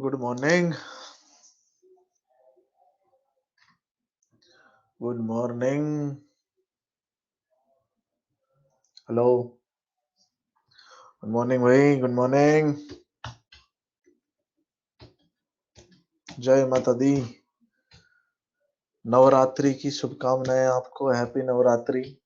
Good morning. Good morning. Hello. Good morning भाई, good morning. जय माता दी। नवरात्रि की शुभकामनाएं आपको। Happy Navratri.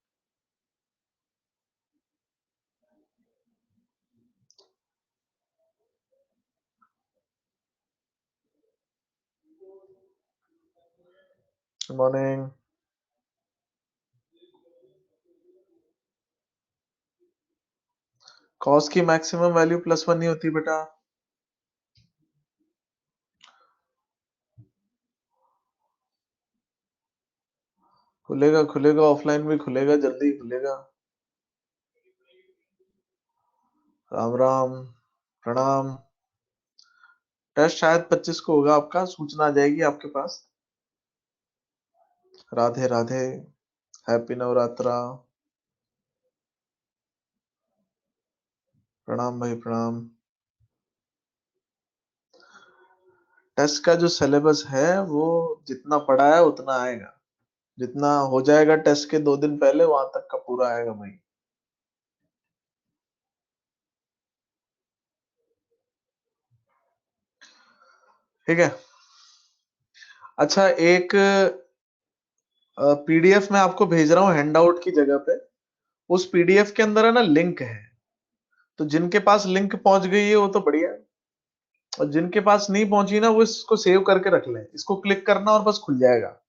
Good morning. Cos की मैक्सिमम वैल्यू +1 नहीं होती बेटा। खुलेगा खुलेगा, ऑफलाइन भी खुलेगा, जल्दी खुलेगा। राम राम। प्रणाम। टेस्ट शायद 25 को होगा आपका, सूचना आ जाएगी आपके पास। राधे राधे। हैप्पी नवरात्रा। प्रणाम भाई, प्रणाम। टेस्ट का जो सिलेबस है वो जितना पढ़ा है उतना आएगा। जितना हो जाएगा टेस्ट के 2 दिन पहले वहां तक का पूरा आएगा भाई। ठीक है। अच्छा, एक पीडीएफ मैं आपको भेज रहा हूँ हैंडआउट की जगह पे। उस पीडीएफ के अंदर है ना लिंक है। तो जिनके पास लिंक पहुंच गई है वो तो बढ़िया है। और जिनके पास नहीं पहुंची ना वो इसको सेव करके रख लें। इसको क्लिक करना और बस खुल जाएगा।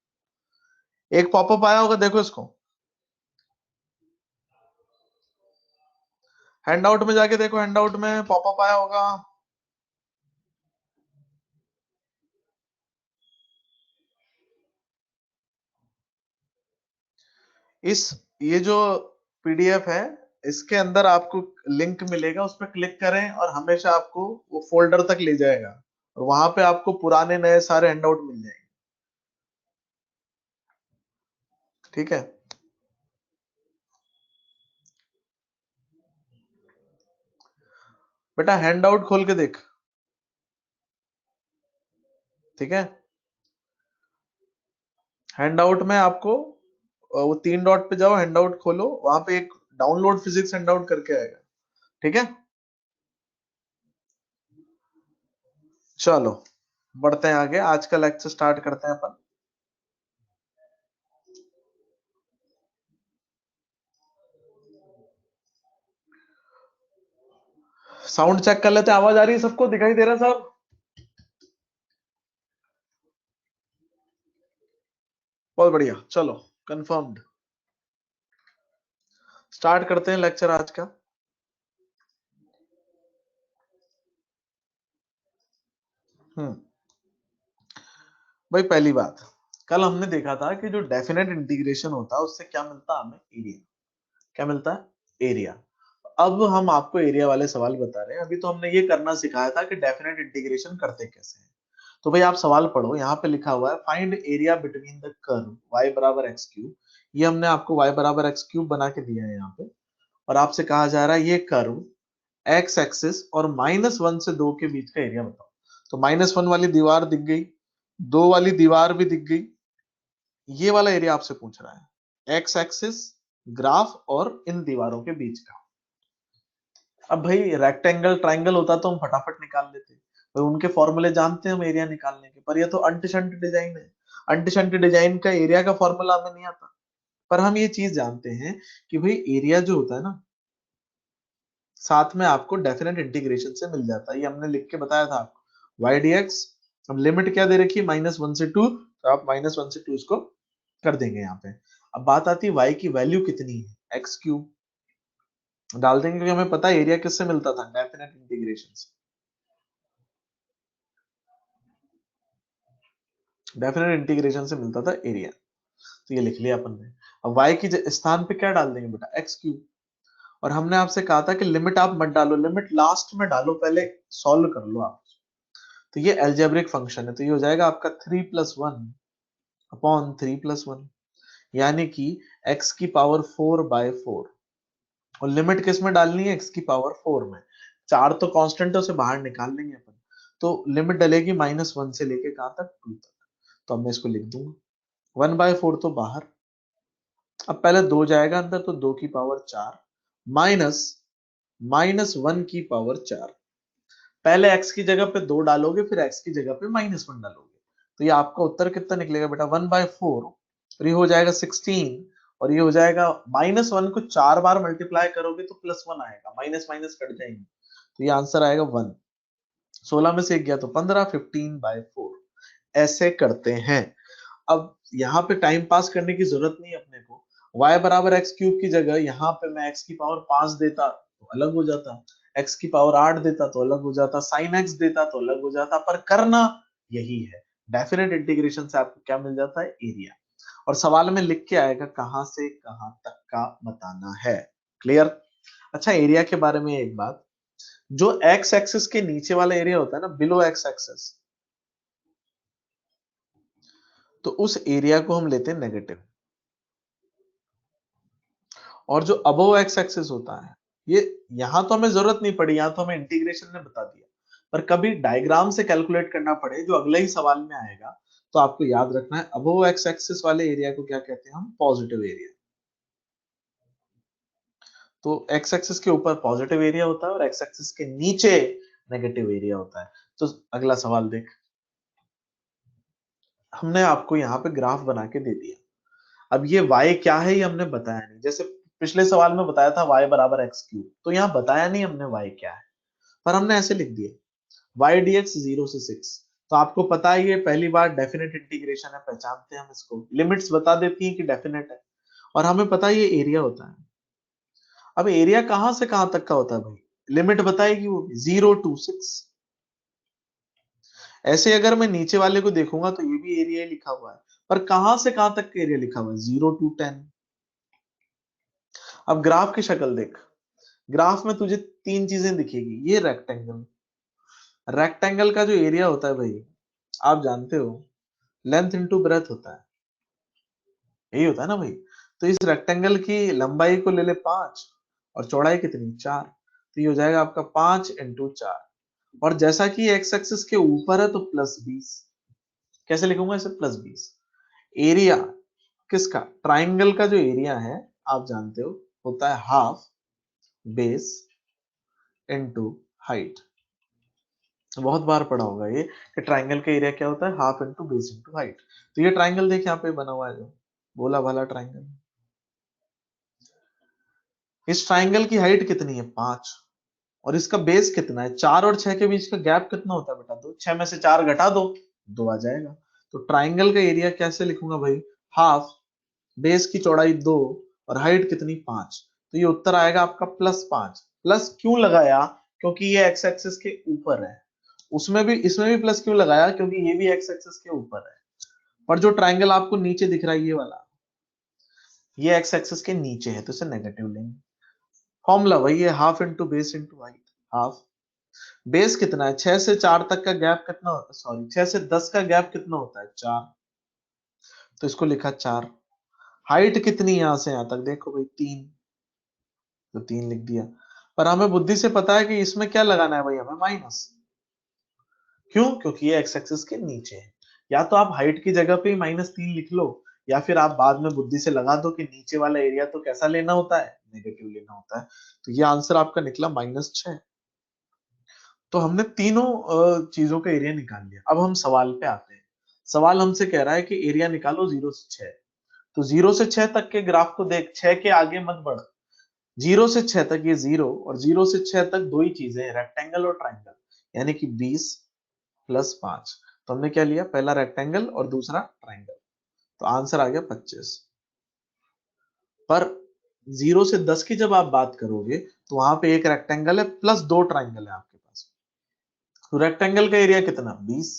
एक पॉपअप आया होगा, देखो इसको। हैंडआउट में जाके देखो, हैंडआउट में पॉपअप आया होगा। इस ये जो पीडीएफ है इसके अंदर आपको लिंक मिलेगा, उस पर क्लिक करें और हमेशा आपको वो फोल्डर तक ले जाएगा। और वहां पे आपको पुराने नए सारे हैंडआउट मिल जाएंगे। ठीक है। बेटा हैंडआउट खोल के देख। ठीक है। हैंडआउट में आपको वो 3 डॉट पे जाओ, हैंडआउट खोलो, वहां पे एक डाउनलोड फिजिक्स हैंडआउट करके आएगा। ठीक है। चलो बढ़ते हैं आगे, आज का लेक्चर स्टार्ट करते हैं अपन। साउंड चेक कर लेते हैं, आवाज आ रही है सबको, दिखाई दे रहा है सब? बहुत बढ़िया, चलो कंफर्म्ड। स्टार्ट करते हैं लेक्चर आज का। भाई पहली बात, कल हमने देखा था कि जो डेफिनेट इंटीग्रेशन होता है उससे क्या मिलता है हमें? एरिया। क्या मिलता है? एरिया। अब हम आपको एरिया वाले सवाल बता रहे हैं। अभी तो हमने ये करना सिखाया था कि डेफिनेट इंटीग्रेशन करते कैसे हैं। तो भाई आप सवाल पढ़ो, यहाँ पे लिखा हुआ है find area between the curve y बराबर एक्स क्यूब। ये हमने आपको y बराबर एक्स क्यूब बना के दिया है यहाँ पे। और आपसे कहा जा रहा है ये कर्व एक्स एक्सिस और -1 से 2 के बीच का एरिया बताओ। तो -1 वाली दीवार दिख गई, 2 वाली दीवार भी दिख गई। ये वाला एरिया आपसे पूछ रहा है, एक्स एक्सिस, ग्राफ और इन दीवारों के बीच का। अब भाई रेक्टेंगल ट्राइंगल होता तो हम फटाफट निकाल लेते, भाई उनके फॉर्मूले जानते हैं हम एरिया निकालने के। पर ये तो अंट-शंट डिजाइन है। अंट-शंट डिजाइन का एरिया का फॉर्मूला हमें नहीं आता। पर हम ये चीज जानते हैं कि भाई एरिया जो होता है ना, साथ में आपको डेफिनेट इंटीग्रेशन से मिल जाता है। ये हमने लिख के बताया था आपको, वाई डी एक्स। अब लिमिट क्या दे रखी है? -1 से 2, तो आप -1 से 2 इसको कर देंगे यहाँ पे। अब बात आती है y की वैल्यू कितनी है, एक्स क्यूब डाल देंगे, क्योंकि हमें पता है एरिया किससे मिलता था? डेफिनेट इंटीग्रेशन से। डेफिनेट इंटीग्रेशन से मिलता था एरिया। तो ये लिख लिया अपन ने। अब y की स्थान पे क्या डाल देंगे बेटा? X cube. और हमने आपसे कहा था कि लिमिट आप मत डालो, लिमिट लास्ट में डालो, पहले सॉल्व कर लो आप। तो ये एल्जेब्रिक फंक्शन है, तो ये हो जाएगा आपका 3+1/3+1, यानी कि x की पावर 4/4। और लिमिट किस में डालनी है? x की पावर 4 में। 4 तो कांस्टेंट है, उसे बाहर निकाल लेंगे अपन। तो लिमिट डलेगी -1 से लेके कहां तक, 2 तक। तो अब मैं इसको लिख दूंगा, 1/4 तो बाहर, अब पहले 2 जाएगा अंदर, तो 2 की पावर 4 माइनस -1 की पावर 4। पहले x की जगह पे 2 डालोगे, फिर x की जगह पे -1 डालोगे, तो ये आपका उत्तर कितना निकलेगा बेटा, 1/4, और ये हो जाएगा 16, और ये हो जाएगा -1 को 4 बार मल्टीप्लाई करोगे तो +1 आएगा, माइनस माइनस कट जाएंगे, तो ये आंसर आएगा 1। 16 में से 1 गया तो 15, 15/4। ऐसे करते हैं। अब यहाँ पे टाइम पास करने की जरूरत नहीं है अपने को, y बराबर एक्स क्यूब की जगह यहाँ पे मैं x की पावर 5 देता तो अलग हो जाता, x की पावर 8 देता तो अलग हो जाता, sin x देता तो अलग हो जाता, पर करना यही है। डेफिनेट इंटीग्रेशन से आपको क्या मिल जाता है, एरिया, और सवाल में लिख के आएगा कहां से कहां तक का बताना है। क्लियर। अच्छा, एरिया के बारे में एक बात, जो x एक्सिस के नीचे वाला एरिया होता है ना, बिलो x एक्सिस, तो उस एरिया को हम लेते हैं नेगेटिव, और जो अबव एक्स एक्सिस होता है, ये यहां तो हमें जरूरत नहीं पड़ी, यहां तो हमें इंटीग्रेशन ने बता दिया, पर कभी डायग्राम से कैलकुलेट करना पड़े जो अगले ही सवाल में आएगा, तो आपको याद रखना है अबव एक्स एक्सिस वाले एरिया को क्या कहते हैं हम, पॉजिटिव एरिया। तो एक्स एक्सिस के ऊपर पॉजिटिव एरिया होता है और एक्स एक्सिस के नीचे नेगेटिव एरिया होता है। तो अगला सवाल देख, हमने आपको यहाँ पे ग्राफ बना के दे दिया, अब ये y क्या है ये हमने बताया नहीं, जैसे पिछले सवाल में बताया था y बराबर एक्स क्यूब, तो यहाँ बताया नहीं हमने y क्या है, पर हमने ऐसे लिख दिया y dx 0 से 6। तो आपको पता है ये पहली बार डेफिनेट इंटीग्रेशन है, पहचानते हैं हम इसको, लिमिट्स बता देती हैं कि डेफिनेट है, और हमें पता है ये एरिया होता है। अब एरिया कहां से कहां तक का होता है भाई, लिमिट बताएगी वो 0 to 6। ऐसे अगर मैं नीचे वाले को देखूंगा तो ये भी एरिया लिखा हुआ है, पर कहां से कहां तक का एरिया लिखा हुआ है, 0 to 10। अब ग्राफ की शक्ल देख, ग्राफ में तुझे 3 चीजें दिखेगी, ये रेक्टेंगल, रेक्टेंगल का जो एरिया होता है भाई, आप जानते हो लेंथ इंटू ब्रेथ होता है, यही होता है ना भाई। तो इस रेक्टेंगल की लंबाई को ले ले 5, और चौड़ाई कितनी 4, तो ये हो जाएगा आपका 5 × 4, और जैसा कि एक्स एक्सिस के ऊपर है तो +20, कैसे लिखूंगा इसे, +20। एरिया किसका, ट्राइंगल का जो एरिया है आप जानते हो होता है हाफ बेस इंटू हाइट। बहुत बार पढ़ा होगा ये कि ट्राइंगल का एरिया क्या होता है, half into base into height. तो ये ट्राइंगल देख यहाँ पे बना हुआ है जो बोला वाला ट्राइंगल, इस ट्राइंगल की हाइट कितनी है 5, और इसका बेस कितना है, 4 और 6 के बीच का गैप कितना होता है बेटा 2, 6 में से 4 घटा दो 2 आ जाएगा। तो ट्राइंगल का एरिया कैसे लिखूंगा भाई, हाफ, बेस की चौड़ाई 2 और हाइट कितनी 5, तो ये उत्तर आएगा आपका +5। प्लस क्यों लगाया, क्योंकि ये एक्स एक्सिस के ऊपर है, उसमें भी इसमें भी प्लस क्यों लगाया, क्योंकि ये भी एक्स एक्सिस के ऊपर है, पर जो ट्राइंगल आपको नीचे दिख रहा है ये वाला, ये एक्स एक्सिस के नीचे है, तो इसे नेगेटिव लेंगे। फॉर्मूला वही है, half into base into height. Half, base कितना है 6 से 4 तक का गैप कितना होता है, सॉरी 6 से 10 का गैप कितना होता है 4, तो इसको लिखा 4। हाइट कितनी यहां से यहां तक देखो भाई 3, तो 3 लिख दिया, पर हमें बुद्धि से पता है कि इसमें क्या लगाना है भाई, हमें माइनस, क्यों, क्योंकि ये एक्स एक्सिस के नीचे है। या तो आप हाइट की जगह पे ही -3 लिख लो, या फिर आप बाद में बुद्धि से लगा दो कि नीचे वाला एरिया तो कैसा लेना होता है, नेगेटिव लेना होता है। तो ये आंसर आपका निकला -6। तो हमने तीनों चीजों का एरिया निकाल लिया। अब हम सवाल पे आते हैं। सवाल हमसे कह रहा है कि एरिया निकालो 0 से 6। तो 0 से 6 तक के ग्राफ को देख, 6 के आगे मत बढ़, 0 से 6 तक ये 0, और 0 से 6 तक दो ही चीजें हैं, रेक्टेंगल और ट्राइंगल, यानी कि 20 + 5। तो हमने क्या लिया, पहला रेक्टेंगल और दूसरा ट्राइंगल, तो आंसर आ गया 25। पर 0 से 10 की जब आप बात करोगे तो वहां पे एक रेक्टेंगल है प्लस 2 ट्राइंगल है आपके पास। तो रेक्टेंगल का एरिया कितना 20,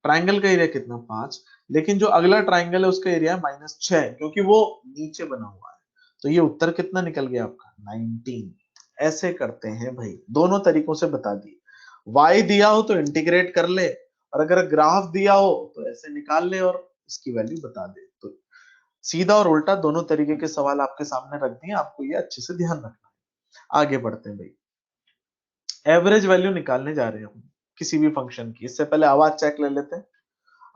ट्राइंगल का एरिया कितना 5, लेकिन जो अगला ट्राइंगल है उसका एरिया है -6, क्योंकि वो नीचे बना हुआ है। तो ये उत्तर कितना निकल गया आपका 19। ऐसे करते हैं भाई, दोनों तरीकों से बता दिए। y दिया हो तो इंटीग्रेट कर ले, और अगर ग्राफ दिया हो तो ऐसे निकाल ले और इसकी वैल्यू बता दे। तो सीधा और उल्टा दोनों तरीके के सवाल आपके सामने रख दिए, आपको ये अच्छे से ध्यान रखना है। आगे बढ़ते हैं भाई, एवरेज वैल्यू निकालने जा रहे हैं हम। किसी भी फंक्शन की। इससे पहले आवाज चेक ले लेते हैं।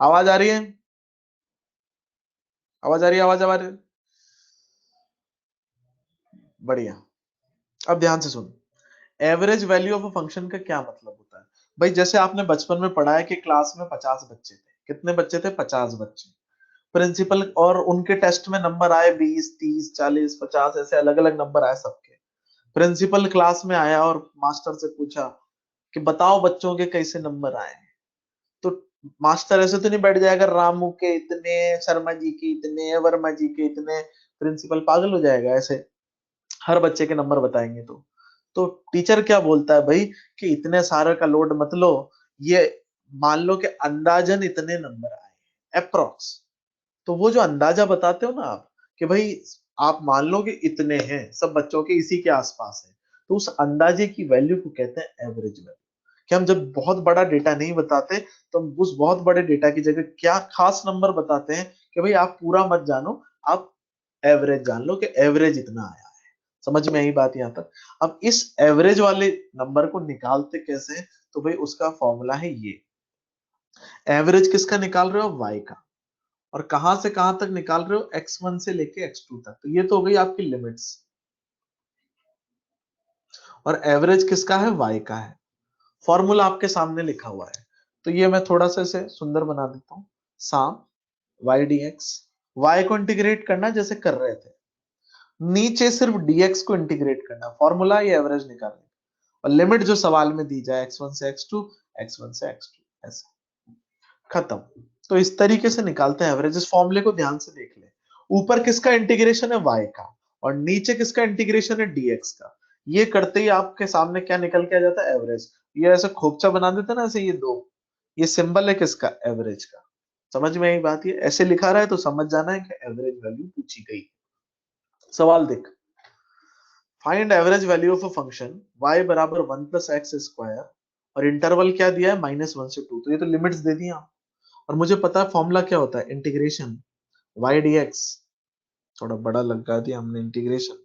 आवाज आ रही है? आवाज आ रही है? आवाज आ रही है? बढ़िया। अब ध्यान से सुन। Average value of a function का क्या मतलब होता है? भाई जैसे आपने बचपन में पढ़ा है कि क्लास में 50 बच्चे थे। कितने बच्चे थे? 50 बच्चे। प्रिंसिपल और उनके टेस्ट में नंबर आए 20, 30, 40, 50, ऐसे अलग अलग नंबर आए सबके। प्रिंसिपल क्लास में आया और मास्टर से पूछा कि बताओ बच्चों के कैसे नंबर आए। तो मास्टर ऐसे तो नहीं बैठ जाएगा, रामू के इतने, शर्मा जी के इतने, वर्मा जी के इतने। प्रिंसिपल पागल हो जाएगा ऐसे हर बच्चे के नंबर बताएंगे तो टीचर क्या बोलता है भाई कि इतने सारे का लोड मत लो, ये मान लो कि अंदाजन इतने नंबर आए, अप्रोक्स। तो वो जो अंदाजा बताते हो ना आप कि भाई आप मान लो कि इतने हैं, सब बच्चों के इसी के आसपास है, तो उस अंदाजे की वैल्यू को कहते हैं एवरेज वैल्यू। कि हम जब बहुत बड़ा डेटा नहीं बताते तो हम उस बहुत बड़े डेटा की जगह क्या खास नंबर बताते हैं कि भाई आप पूरा मत जानो, आप एवरेज जान लो कि एवरेज इतना आया। समझ में आई बात यहां तक? अब इस एवरेज वाले नंबर को निकालते कैसे? तो भाई उसका फॉर्मूला है ये। एवरेज किसका निकाल रहे हो? वाई का। और कहां से कहां तक निकाल रहे हो? x1 से लेके x2 तक। तो ये तो हो गई आपकी लिमिट्स। और एवरेज किसका है? y का है। फॉर्मूला आपके सामने लिखा हुआ है। तो ये मैं थोड़ा सा इसे सुंदर बना देता हूं। साम y dx, y को इंटीग्रेट करना जैसे कर रहे थे, नीचे सिर्फ dx को इंटीग्रेट करना, फॉर्मूला ये एवरेज निकालने। और लिमिट जो सवाल में दी जाए x1 से x2, x1 से x2, ऐसे खत्म। तो इस तरीके से निकालते हैं एवरेज। इस फॉर्मूले को ध्यान से देख ले। ऊपर किसका इंटीग्रेशन है? y का। और नीचे किसका इंटीग्रेशन है? dx का। ये करते ही आपके सामने क्या निकल के आ जाता है? एवरेज। ये ऐसे खोपचा बना देता ना, ऐसे ये दो, ये सिंबल है किसका? एवरेज का। समझ में आई बात? ये ऐसे लिखा रहा है तो समझ जाना है कि एवरेज वैल्यू पूछी गई। सवाल देख। Find average value of a function y बराबर 1 प्लस एक्स स्क्वायर, और इंटरवल क्या दिया है? -1 से 2। तो ये तो लिमिट्स दे दी आप। और मुझे पता है फॉर्मूला क्या होता है, इंटीग्रेशन y dx। थोड़ा बड़ा लगा दिया हमने, integration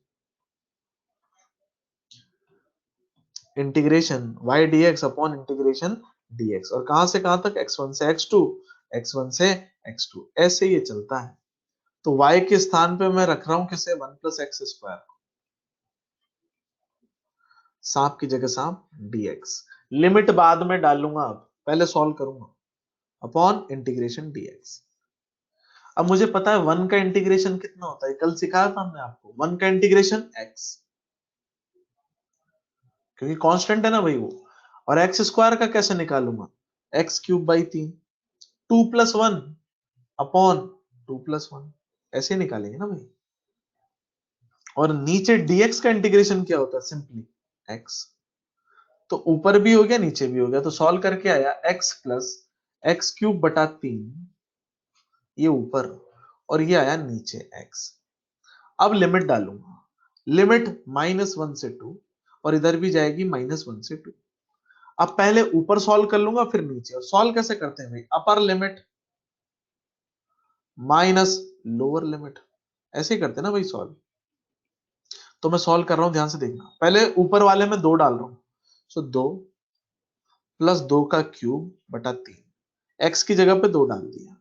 y dx upon integration dx। और कहां से कहां तक? x1 से x2, x1 से x2, ऐसे ये चलता है। तो y के स्थान पे मैं रख रहा हूं किसे? 1 प्लस एक्स स्क्वायर। सांप की जगह सांप, dx। लिमिट बाद में डालूंगा, अब पहले सॉल्व करूंगा। Upon integration dx। अब मुझे पता है वन का इंटीग्रेशन कितना होता है, कल सिखाया था हमने आपको। वन का इंटीग्रेशन x, क्योंकि कांस्टेंट है ना भाई वो। और एक्स स्क्वायर का कैसे निकालूंगा? एक्स क्यूब बाई 3, 2+1 अपॉन 2+1, ऐसे निकालेंगे ना भाई। और नीचे dx का इंटीग्रेशन क्या होता है? Simply x। तो ऊपर भी हो गया, नीचे भी हो गया, तो सॉल्व करके आया x प्लस एक्स क्यूब बटा 3, ये ऊपर, और ये आया नीचे x। अब लिमिट डालूंगा, लिमिट -1 से 2, और इधर भी जाएगी -1 से 2। अब पहले ऊपर सॉल्व कर लूंगा फिर नीचे। और सॉल्व कैसे करते हैं भाई? Upper limit minus lower limit, ऐसे ही करते हैं ना भाई सॉल्व। तो मैं सॉल्व कर रहा हूं, ध्यान से देखना। पहले ऊपर वाले में 2 डाल रहा हूं, सो 2 प्लस 2 का क्यूब बटा 3, एक्स की जगह पे 2 डाल दिया,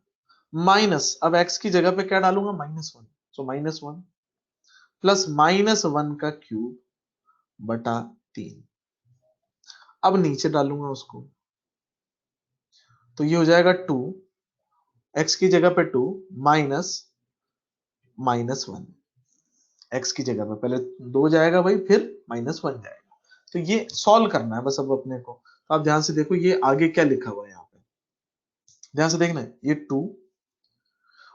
माइनस, अब एक्स की जगह पे क्या डालूंगा? -1, सो -1 प्लस -1 का क्यूब बटा 3। अब नीचे डालूंगा उसको, तो ये हो जाएगा 2, एक्स की जगह पे 2 माइनस -1, एक्स की जगह पे पहले 2 जाएगा भाई, फिर -1 जाएगा। तो ये सॉल्व करना है बस अब अपने को। तो आप ध्यान से देखो ये आगे क्या लिखा हुआ है यहाँ पे, ध्यान से देखना है। ये 2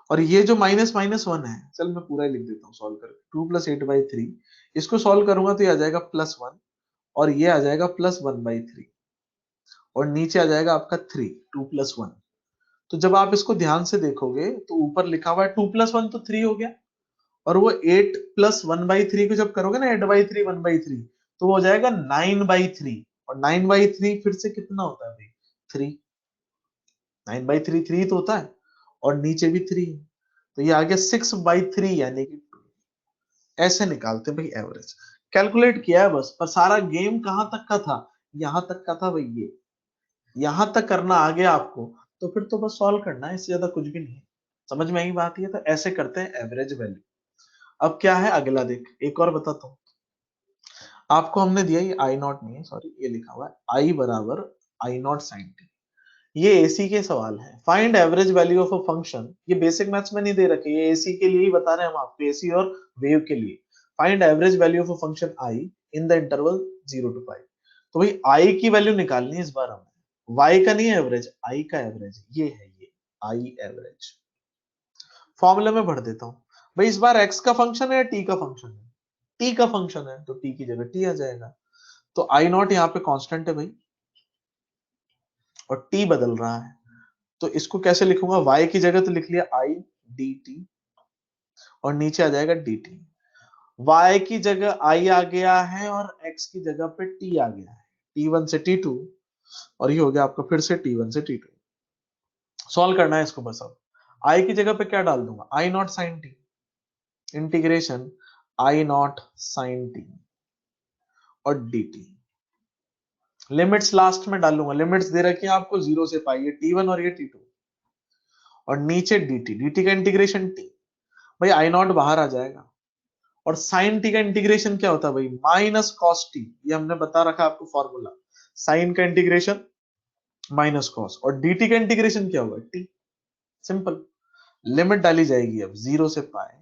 और ये जो -1 है, चल मैं पूरा ही लिख देता हूँ सॉल्व करके। 2 + 8/3, इसको सॉल्व करूंगा तो ये आ जाएगा +1, और ये आ जाएगा +1/3, और नीचे आ जाएगा आपका 3, 2+1। तो जब आप इसको ध्यान से देखोगे तो ऊपर लिखा हुआ है 2+1 तो 3 हो गया, और वो 8+1/3 को जब करोगे ना, 8/3 1/3, तो वो हो जाएगा 9/3। और 9/3 फिर से कितना होता है भाई? 3। 9/3 3 तो होता है, और नीचे भी 3 है, तो ये आ गया 6/3 यानी कि 2। ऐसे निकालते भाई एवरेज। कैलकुलेट किया है बस, पर सारा गेम कहां तक का था? यहां तक का था भाई ये। यहां तक करना आ गया आपको तो फिर तो बस सॉल्व करना है, इससे ज्यादा कुछ भी नहीं। समझ में आई बात? ये तो ऐसे करते हैं एवरेज वैल्यू। अब क्या है अगला, देख एक और बताता हूँ आपको। हमने दिया ये आई नॉट नहीं है, सॉरी, ये लिखा हुआ है आई बराबर आई नॉट साइन टी। ये एसी के सवाल है। Find average value of a function, ये बेसिक मैथ्स में नहीं दे रखे, ये एसी के लिए ही बता रहे हैं हम आपको, एसी और वेव के लिए। Find average value of a function I in the interval 0 to 5। तो भाई आई की वैल्यू निकालनी है इस बार हमें, वाई का नहीं है एवरेज, आई का एवरेज ये है, ये आई एवरेज। फॉर्मूले में भर देता हूँ भाई, इस बार एक्स का फंक्शन है या टी का फंक्शन है? टी का फंक्शन है तो टी की जगह टी आ जाएगा। तो आई नॉट यहाँ पे कांस्टेंट है भाई, और टी बदल रहा है, तो इसको कैसे लिखूंगा? y की जगह तो लिख लिया आई डी टी, और नीचे आ जाएगा डी टी। y की जगह i आ गया है और x की जगह पे t आ गया है, t1 से t2, और ये हो गया आपका फिर से t1 से t2। सॉल्व करना है इसको बस। अब i की जगह पे क्या डाल दूंगा? I not sine t, integration I not sine t और dt। लिमिट्स लास्ट में डालूंगा, लिमिट्स दे रखी है आपको 0 से पाई, ये t1 और ये t2, और नीचे dt, dt का इंटीग्रेशन t। भाई आई नॉट बाहर आ जाएगा, और साइन टी का इंटीग्रेशन क्या होता है भाई? माइनस कॉस टी, ये हमने बता रखा आपको फॉर्मूला। साइन का इंटीग्रेशन माइनस कॉस, और dt का इंटीग्रेशन क्या होगा? टी। सिंपल। लिमिट डाली जाएगी अब 0 से पाए,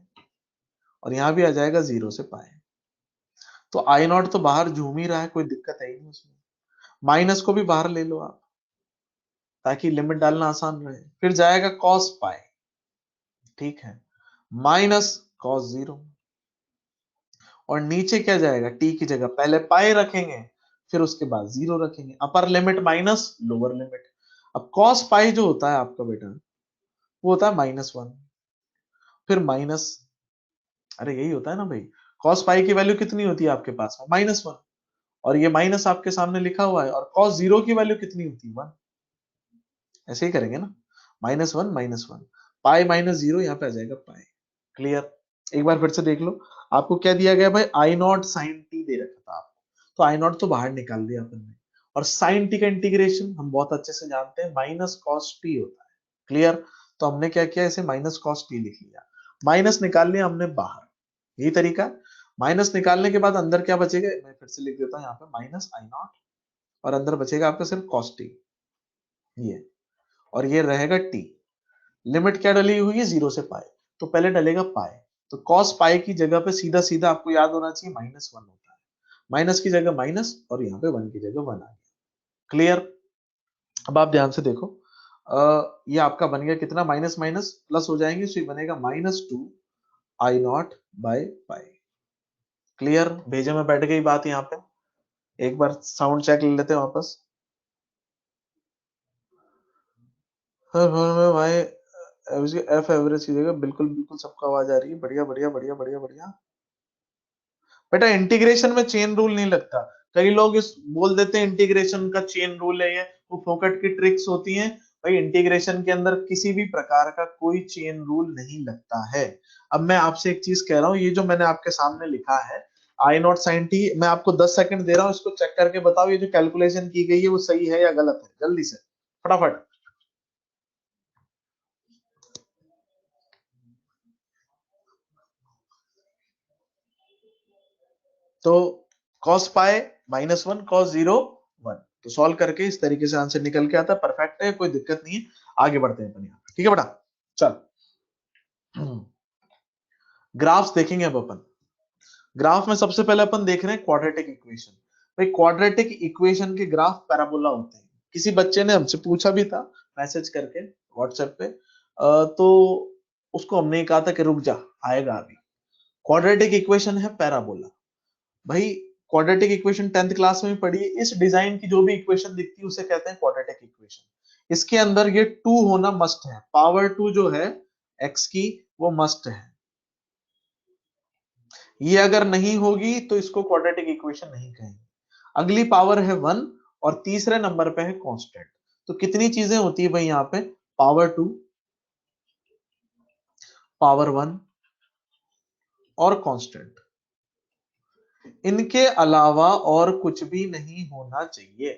और यहां भी आ जाएगा 0 से पाए। तो आई नॉट तो बाहर झूम ही रहा है, कोई दिक्कत है ही नहीं उसमें। माइनस को भी बाहर ले लो आप, ताकि लिमिट डालना आसान रहे। फिर जाएगा कॉस पाए, ठीक है, माइनस कॉस 0, और नीचे क्या जाएगा? टी की जगह पहले पाई रखेंगे, फिर उसके बाद 0 रखेंगे, upper limit minus lower limit. अब कॉस पाई जो होता है आपका बेटा, वो होता है -1, फिर माइनस, अरे यही होता है ना भाई, कॉस पाई की वैल्यू कितनी होती है आपके पास में? -1, और ये माइनस आपके सामने लिखा हुआ है, और कॉस 0 की वैल्यू कितनी होती है? 1। ऐसे ही करेंगे ना, -1 पाई -0, यहाँ पे आ जाएगा पाई। क्लियर? एक बार फिर से देख लो, आपको क्या दिया गया भाई? आई नॉट साइन टी दे रखा था आपको, तो आई नॉट तो बाहर निकाल दिया अपन ने, और साइन टी का इंटीग्रेशन हम बहुत अच्छे से जानते हैं, माइनस कॉस टी होता है। क्लियर? तो हमने क्या किया, इसे माइनस कॉस टी लिख लिया, माइनस निकाल लिया हमने बाहर, यही तरीका है। माइनस निकालने के बाद अंदर क्या बचेगा? मैं फिर से लिख देता हूँ यहाँ पे, माइनस आई नॉट, और अंदर बचेगा आपका सिर्फ कॉस टी, ये, और ये रहेगा टी। लिमिट क्या डली हुई है? 0 से पाए, तो पहले डलेगा पाए, तो कॉस पाए की जगह पे सीधा सीधा आपको याद होना चाहिए -1 होता है, माइनस की जगह माइनस, और यहाँ पे 1 की जगह 1 आ गया। क्लियर? अब आप ध्यान से देखो, ये आपका बन गया कितना? माइनस माइनस प्लस हो जाएंगे, तो ये बनेगा -2 आई नॉट बाय पाई। क्लियर? भेजे में बैठ गई बात यहाँ पे। एक बार साउंड चेक ले लेते हैं वापस। भाई एफ एवरेज की जगह बिल्कुल बिल्कुल सबको आवाज आ रही है, बढ़िया बढ़िया बढ़िया बढ़िया बढ़िया। बेटा इंटीग्रेशन में चेन रूल नहीं लगता, कई लोग इस बोल देते हैं इंटीग्रेशन का चेन रूल है, ये वो फोकट की ट्रिक्स होती हैं। भाई इंटीग्रेशन के अंदर किसी भी प्रकार का कोई चेन रूल नहीं लगता है। अब मैं आपसे एक चीज कह रहा हूँ, ये जो मैंने आपके सामने लिखा है आई नॉट साइन टी, मैं आपको 10 सेकंड दे रहा हूँ, इसको चेक करके बताओ ये जो कैलकुलेशन की गई है वो सही है या गलत है, जल्दी से फटाफट। तो cos पाए -1 cos 0 1, तो सॉल्व करके इस तरीके से आंसर निकल के आता है, परफेक्ट है, कोई दिक्कत नहीं है। आगे बढ़ते हैं अपन यहाँ, ठीक है बेटा? चल, ग्राफ्स देखेंगे अब अपन। ग्राफ में सबसे पहले अपन देख रहे हैं क्वाड्रेटिक इक्वेशन। भाई क्वाड्रेटिक इक्वेशन के ग्राफ पैराबोला होते हैं। किसी बच्चे ने हमसे पूछा भी था मैसेज करके व्हाट्सएप पे, तो उसको हमने कहा था कि रुक जा, आएगा अभी। क्वाड्रेटिक इक्वेशन है पैराबोला। भाई क्वाड्रेटिक इक्वेशन 10th क्लास में भी पढ़ी है, इस डिजाइन की जो भी इक्वेशन दिखती है उसे कहते हैं क्वाड्रेटिक इक्वेशन। इसके अंदर ये 2 होना मस्ट है, पावर 2 जो है एक्स की वो मस्ट है, ये अगर नहीं होगी तो इसको क्वाड्रेटिक इक्वेशन नहीं कहेंगे। अगली पावर है 1, और तीसरे नंबर पे है कांस्टेंट। तो कितनी चीजें होती है भाई यहाँ पे? पावर 2, पावर 1 और कांस्टेंट, इनके अलावा और कुछ भी नहीं होना चाहिए।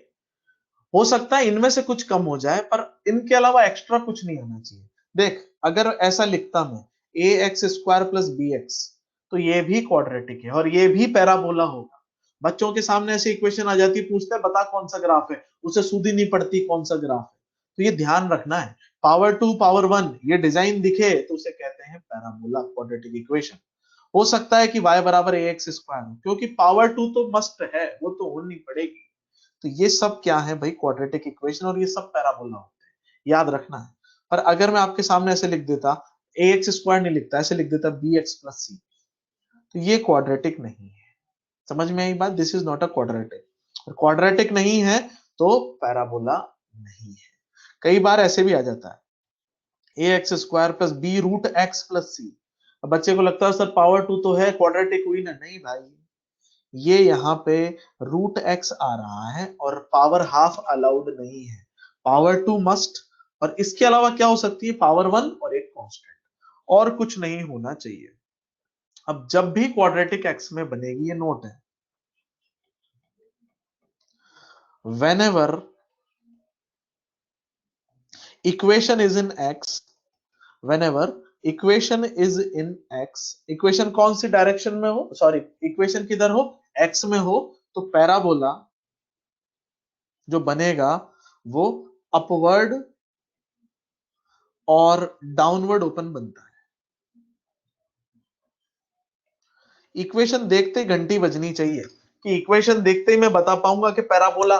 हो सकता है इनमें से कुछ कम हो जाए, पर इनके अलावा एक्स्ट्रा कुछ नहीं होना चाहिए। देख, अगर ऐसा लिखता मैं a x square plus b x, तो ये भी क्वाड्रेटिक है और ये भी पैराबोला होगा। बच्चों के सामने ऐसी इक्वेशन आ जाती, पूछते हैं बता कौन सा ग्राफ है, उसे सुधी नहीं पड़ती कौन सा ग्राफ है। तो ये ध्यान रखना है, पावर 2 पावर 1 ये डिजाइन दिखे तो उसे कहते हैं पैराबोला क्वाड्रेटिक इक्वेशन। हो सकता है कि y बराबर ए एक्स स्क्वायर हो, क्योंकि पावर 2 तो मस्ट है, वो तो होनी पड़ेगी। तो ये सब क्या है भाई, क्वाड्रेटिक इक्वेशन, और ये सब पैराबोला होते हैं, याद रखना है। पर अगर मैं आपके सामने ऐसे लिख देता, ए एक्स स्क्वायर नहीं लिखता, ऐसे लिख देता बी एक्स प्लस सी, तो ये क्वाड्रेटिक नहीं है। समझ में आई बात, this is not a quadratic. Quadratic नहीं है तो पैराबोला नहीं है। कई बार ऐसे भी आ जाता है a x square plus b root x plus c. अब बच्चे को लगता है सर पावर 2 तो है, क्वाड्रेटिक हुई ना, नहीं भाई, ये यहाँ पे रूट एक्स आ रहा है और पावर हाफ अलाउड नहीं है, पावर 2 मस्ट। और इसके अलावा क्या हो सकती है, पावर 1 और एक कांस्टेंट, और कुछ नहीं होना चाहिए। अब जब भी क्वाड्रेटिक एक्स में बनेगी, ये नोट है, whenever equation is in x, whenever equation is in x, equation कौन सी डायरेक्शन में हो, सॉरी इक्वेशन किधर हो, एक्स में हो, तो पैराबोला जो बनेगा वो अपवर्ड और डाउनवर्ड ओपन बनता है। इक्वेशन देखते ही घंटी बजनी चाहिए, कि इक्वेशन देखते ही मैं बता पाऊंगा कि पैराबोला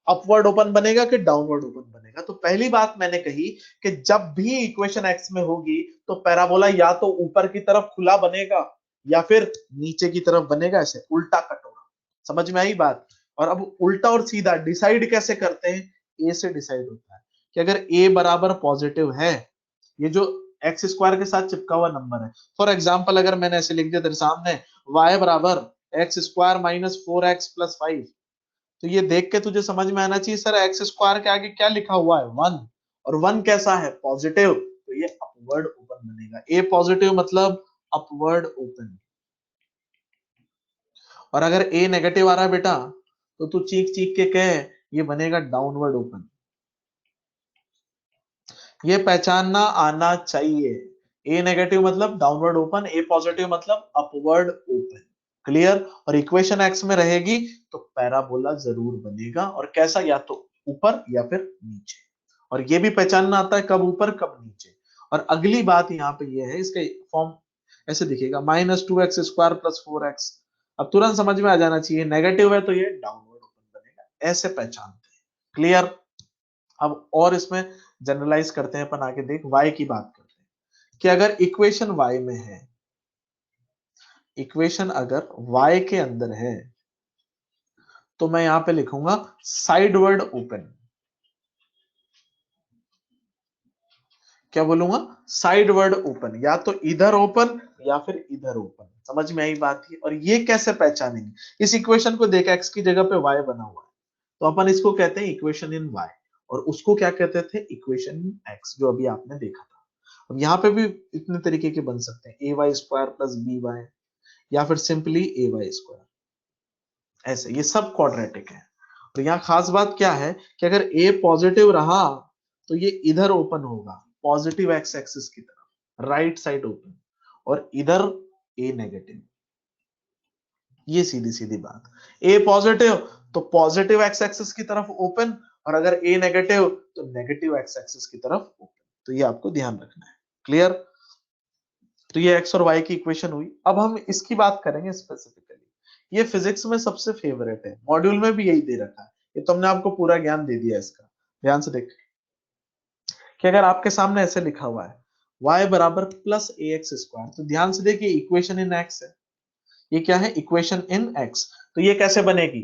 अपवर्ड ओपन बनेगा कि डाउनवर्ड ओपन बनेगा। तो पहली बात मैंने कही कि जब भी इक्वेशन एक्स में होगी तो पैराबोला या तो ऊपर की तरफ खुला बनेगा या फिर नीचे की तरफ बनेगा, ऐसे उल्टा कटोरा। समझ में आई बात। और अब उल्टा और सीधा डिसाइड कैसे करते हैं, ए से डिसाइड होता है कि अगर ए बराबर पॉजिटिव है, ये जो एक्स स्क्वायर के साथ चिपका हुआ नंबर है, फॉर एग्जाम्पल अगर मैंने ऐसे लिख दिया तेरे सामने y बराबर x square minus 4x plus 5, तो ये देख के तुझे समझ में आना चाहिए सर एक्स स्क्वायर के आगे क्या लिखा हुआ है, 1, और 1 कैसा है, पॉजिटिव, तो ये अपवर्ड ओपन बनेगा। ए पॉजिटिव मतलब अपवर्ड ओपन। और अगर ए नेगेटिव आ रहा है बेटा, तो तू चीख चीख के कहे ये बनेगा डाउनवर्ड ओपन। ये पहचानना आना चाहिए, ए नेगेटिव मतलब डाउनवर्ड ओपन, ए पॉजिटिव मतलब अपवर्ड ओपन। क्लियर। और इक्वेशन एक्स में रहेगी तो पैराबोला जरूर बनेगा, और कैसा, या तो ऊपर या फिर नीचे। और ये भी पहचानना आता है कब ऊपर कब नीचे। और अगली बात यहाँ पे ये है, इसका फॉर्म ऐसे दिखेगा -2x² + 4x। अब तुरंत समझ में आ जाना चाहिए, नेगेटिव है तो ये डाउनवर्ड ओपन बनेगा, ऐसे पहचानते हैं। क्लियर। अब और इसमें जनरलाइज करते हैं अपन, आगे देख y की बात करते हैं कि अगर इक्वेशन y में है, इक्वेशन अगर y के अंदर है, तो मैं यहां पे लिखूंगा साइडवर्ड ओपन। क्या बोलूंगा, साइडवर्ड ओपन, या तो इधर ओपन या फिर इधर ओपन। समझ में आई बात की। और ये कैसे पहचानेंगे, इस इक्वेशन को देख, x की जगह पे y बना हुआ है, तो अपन इसको कहते हैं इक्वेशन इन y, और उसको क्या कहते थे, इक्वेशन इन x, जो अभी आपने देखा था। अब यहाँ पे भी इतने तरीके के बन सकते हैं, ay² + by, या फिर सिंपली ay², ऐसे, ये सब क्वाड्रेटिक है। तो यहाँ खास बात क्या है कि अगर a पॉजिटिव रहा तो ये इधर ओपन होगा, पॉजिटिव एक्स एक्सिस की तरफ, राइट साइड ओपन, और इधर a नेगेटिव। ये सीधी सीधी बात, a पॉजिटिव तो पॉजिटिव एक्स एक्सिस की तरफ ओपन, और अगर a नेगेटिव तो नेगेटिव एक्स एक्सिस की तरफ ओपन। तो ये आपको ध्यान रखना है। क्लियर। तो ये x और y की इक्वेशन हुई। अब हम इसकी बात करेंगे स्पेसिफिकली, ये फिजिक्स में सबसे फेवरेट है, मॉड्यूल में भी यही दे रखा है, ये तो हमने आपको पूरा ज्ञान दे दिया इसका। ध्यान से देख कि अगर आपके सामने ऐसे लिखा हुआ है y बराबर +ax², तो ध्यान से देखिए इक्वेशन इन x है, ये क्या है, इक्वेशन इन x। तो ये कैसे बनेगी,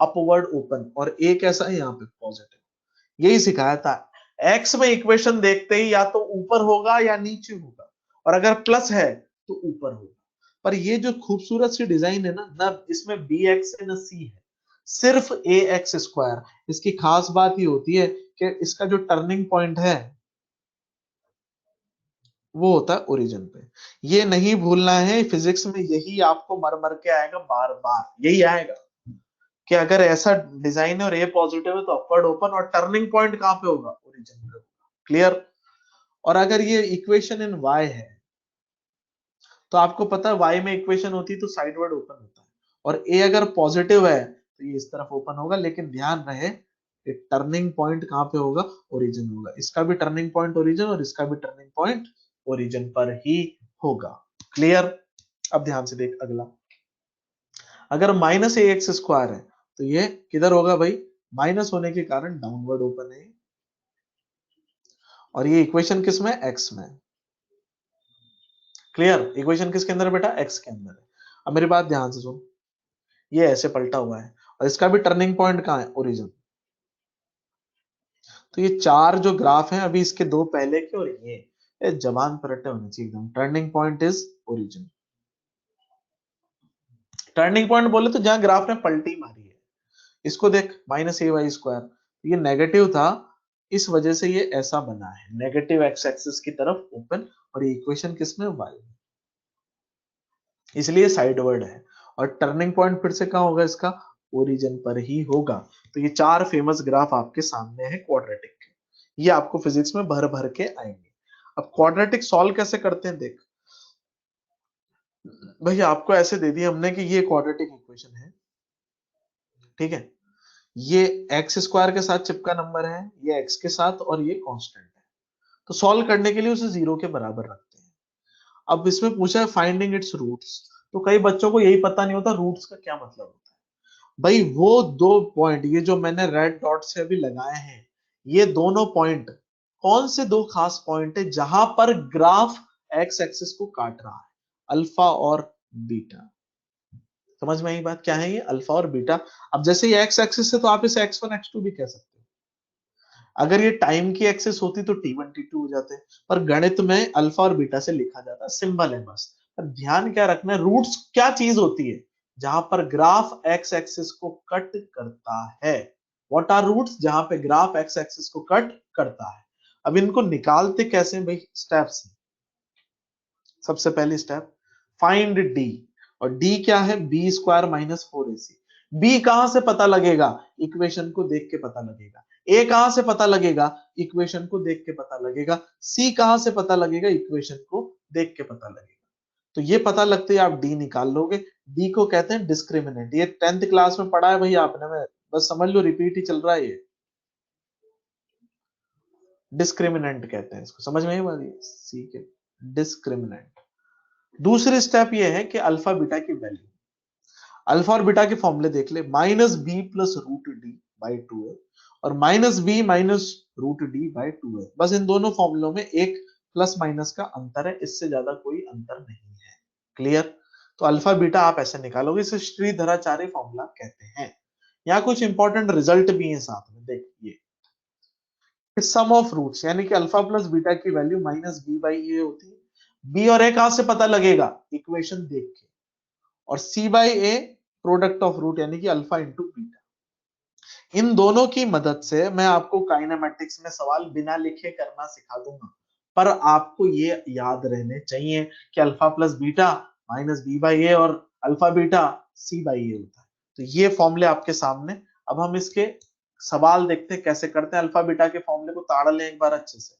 अपवर्ड ओपन, और a कैसा है यहाँ पे, पॉजिटिव। यही सिखाया था, x में इक्वेशन देखते ही या तो ऊपर होगा या नीचे होगा, और अगर प्लस है तो ऊपर होगा। पर ये जो खूबसूरत सी डिजाइन है ना इसमें bx है ना c है, सिर्फ ax²। इसकी खास बात ये होती है कि इसका जो टर्निंग पॉइंट है वो होता है ओरिजिन पे। ये नहीं भूलना है, फिजिक्स में यही आपको मर मर के आएगा, बार बार यही आएगा कि अगर ऐसा डिजाइन है और ए पॉजिटिव है तो अपवर्ड ओपन, और टर्निंग पॉइंट कहां पे होगा, ओरिजिन पे होगा। क्लियर। और अगर ये इक्वेशन इन वाई है तो आपको पता है वाई में इक्वेशन होती है तो साइडवर्ड ओपन होता है, और ए अगर पॉजिटिव है तो ये इस तरफ ओपन होगा। लेकिन ध्यान रहे कि टर्निंग पॉइंट कहां पे होगा, ओरिजिन होगा। इसका भी टर्निंग पॉइंट ओरिजिन और इसका भी टर्निंग पॉइंट ओरिजिन पर ही होगा। क्लियर। अब ध्यान से देख अगला, अगर माइनस ए एक्स स्क्वायर है तो ये किधर होगा भाई, माइनस होने के कारण डाउनवर्ड ओपन है, और ये इक्वेशन किस में, एक्स में। क्लियर। इक्वेशन किसके अंदर है बेटा, एक्स के अंदर है। अब मेरी बात ध्यान से सुन, ये ऐसे पलटा हुआ है और इसका भी टर्निंग पॉइंट कहां है, ओरिजिन। तो ये चार जो ग्राफ हैं अभी, इसके दो पहले के और ये जबान पर रटे होने चाहिए एकदम। Turning point is origin. Turning point बोले तो जहां ग्राफ ने पलटी मारी है। इसको देख, माइनस ए वाई स्क्वायर, ये नेगेटिव था, इस वजह से ये ऐसा बना है, नेगेटिव एक्स एक्सिस की तरफ ओपन, और ये इक्वेशन किसमें, वाई, इसलिए साइडवर्ड है। और टर्निंग पॉइंट फिर से कहां होगा इसका, ओरिजिन पर ही होगा। तो ये चार फेमस ग्राफ आपके सामने है क्वाड्रेटिक के, ये आपको फिजिक्स में भर भर के आएंगे। अब क्वाड्रेटिक सॉल्व कैसे करते हैं, देख भैया आपको ऐसे दे दिया हमने कि ये क्वाड्रेटिक इक्वेशन है, ठीक है, ये एक्स स्क्वायर के साथ चिपका नंबर है, ये एक्स के साथ, और ये कांस्टेंट है। तो सॉल्व करने के लिए उसे जीरो के बराबर रखते हैं। अब इसमें पूछा है फाइंडिंग इट्स रूट्स, तो कई बच्चों को यही पता नहीं होता रूट्स का क्या मतलब होता है। भाई वो दो पॉइंट, ये जो मैंने रेड डॉट से अभी लगाए हैं, ये दोनों पॉइंट कौन से दो खास पॉइंट है जहां पर ग्राफ एक्स एक्सिस को काट रहा है, अल्फा और बीटा। समझ में आई बात, क्या है ये, अल्फा और बीटा। अब जैसे ये एक्स एक्सिस है तो आप इसे x1 x2 भी कह सकते हो। अगर ये टाइम की एक्सिस होती तो t1 t2 हो जाते, पर गणित में अल्फा और बीटा से लिखा जाता है, सिंबल है बस। पर ध्यान क्या रखना है, रूट्स क्या चीज होती है, जहां पर ग्राफ एक्स एक्सिस को कट करता है। व्हाट आर रूट्स, जहां पे ग्राफ एक्स एक्सिस को कट करता है। अब इनको निकालते कैसे भाई, स्टेप्स। सबसे पहली स्टेप, फाइंड डी, और डी क्या है, B square minus 4ac। B कहां से पता लगेगा, इक्वेशन को देख के पता लगेगा। ए कहां से पता लगेगा, इक्वेशन को देख के पता लगेगा। सी कहां से पता लगेगा, इक्वेशन को देख के पता लगेगा। तो ये पता लगते ही आप डी निकाल लोगे। डी को कहते हैं डिस्क्रिमिनेंट, ये 10th क्लास में पढ़ा है भैया आपने, में बस समझ लो, रिपीट ही चल रहा है ये। डिस्क्रिमिनेंट कहते हैं इसको, समझ में आई बात, सी के डिस्क्रिमिनेंट। दूसरी स्टेप ये है कि अल्फा बीटा की वैल्यू, अल्फा और बीटा के फॉर्मूले देख ले, minus B plus root D by two है, और minus B minus root D by two है। बस इन दोनों फॉर्मूलों में एक प्लस माइनस का अंतर है, इससे ज्यादा कोई अंतर नहीं है। क्लियर। तो अल्फा बीटा आप ऐसे निकालोगे, इसे श्रीधराचार्य फॉर्मूला कहते हैं। यहाँ कुछ इंपॉर्टेंट रिजल्ट भी है साथ में, देखिए, सम ऑफ रूट्स, यानी कि अल्फा प्लस बीटा की वैल्यू माइनस बी बाई ए होती है। बी और ए कहां से पता लगेगा, इक्वेशन देख के। और c by a product of root, यानी कि अल्फा इंटू बीटा। इन दोनों की मदद से मैं आपको काइनेमेटिक्स में सवाल बिना लिखे करना सिखा दूंगा। पर आपको ये याद रहने चाहिए कि alpha plus beta minus b by a, और alpha beta c by a होता है। तो ये फॉर्मूले आपके सामने। अब हम इसके सवाल देखते हैं कैसे करते हैं, अल्फा बीटा के फॉर्मूले को ताड़ लें एक बार अच्छे से।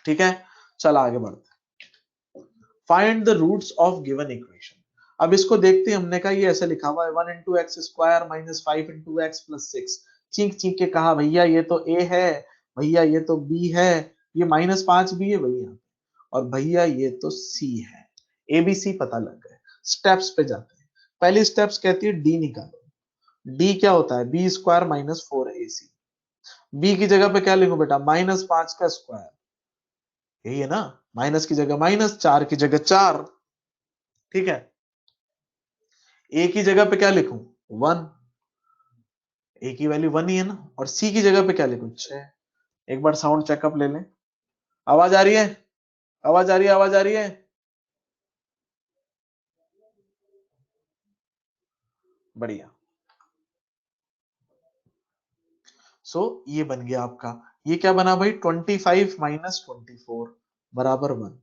ठीक है, चल आगे बढ़ते हैं। Find the roots of given equation. अब इसको देखते हैं, हमने कहा ये ऐसे लिखा हुआ है, 1 into x square minus 5 into x plus 6। चीख चीख के कहा भैया ये तो ए है, भैया ये तो बी है, ये -5 भी है भैया, और भैया ये तो सी है। ए बी सी पता लग गए। स्टेप्स पे जाते हैं। पहली स्टेप्स कहती है डी निकालो। डी क्या होता है, B square minus 4ac। B की जगह पे क्या लिखूं बेटा, -5 का स्क्वायर, यही है ना, माइनस की जगह माइनस, 4 की जगह 4। ठीक है। ए की जगह पे क्या लिखूं, 1, ए की वैल्यू 1 ही है ना। और सी की जगह पे क्या लिखूं, 6। एक बार साउंड चेकअप ले लें। आवाज आ रही है, आवाज आ रही है, आवाज आ रही है। बढ़िया। ये बन गया आपका, ये क्या बना भाई, 25 माइनस 24 बराबर 1।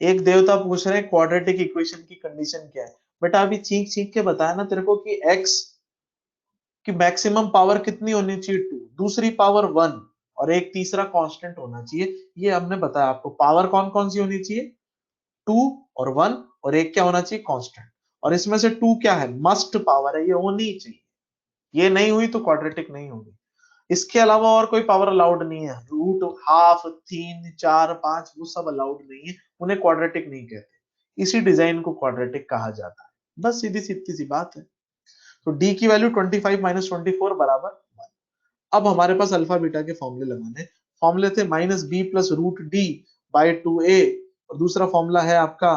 एक देवता पूछ रहे हैं क्वाड्रेटिक इक्वेशन की कंडीशन क्या है। बेटा अभी चीख चीख के बताया ना तेरे को कि x कि मैक्सिमम पावर कितनी होनी चाहिए 2, दूसरी पावर 1 और एक तीसरा कांस्टेंट होना चाहिए। ये हमने बताया आपको पावर कौन कौन सी होनी चाहिए 2 और 1 और एक क्या होना चाहिए कांस्टेंट। और इसमें से 2 क्या है मस्ट पावर है, ये होनी ही चाहिए, ये नहीं हुई तो क्वाड्रेटिक नहीं होगी। इसके अलावा और कोई पावर अलाउड नहीं है, रूट हाफ 3 4 5 वो सब अलाउड नहीं है, उन्हें क्वाड्रेटिक नहीं कहते, इसी डिजाइन को क्वाड्रेटिक कहा जाता है। बस सीधी सी इतनी सी बात है। तो डी की वैल्यू 25 माइनस 24 बराबर 1। अब हमारे पास अल्फा बीटा के फॉर्मूले लगाने, फॉर्मूले थे minus B plus root D by 2a, और दूसरा फॉर्मूला है आपका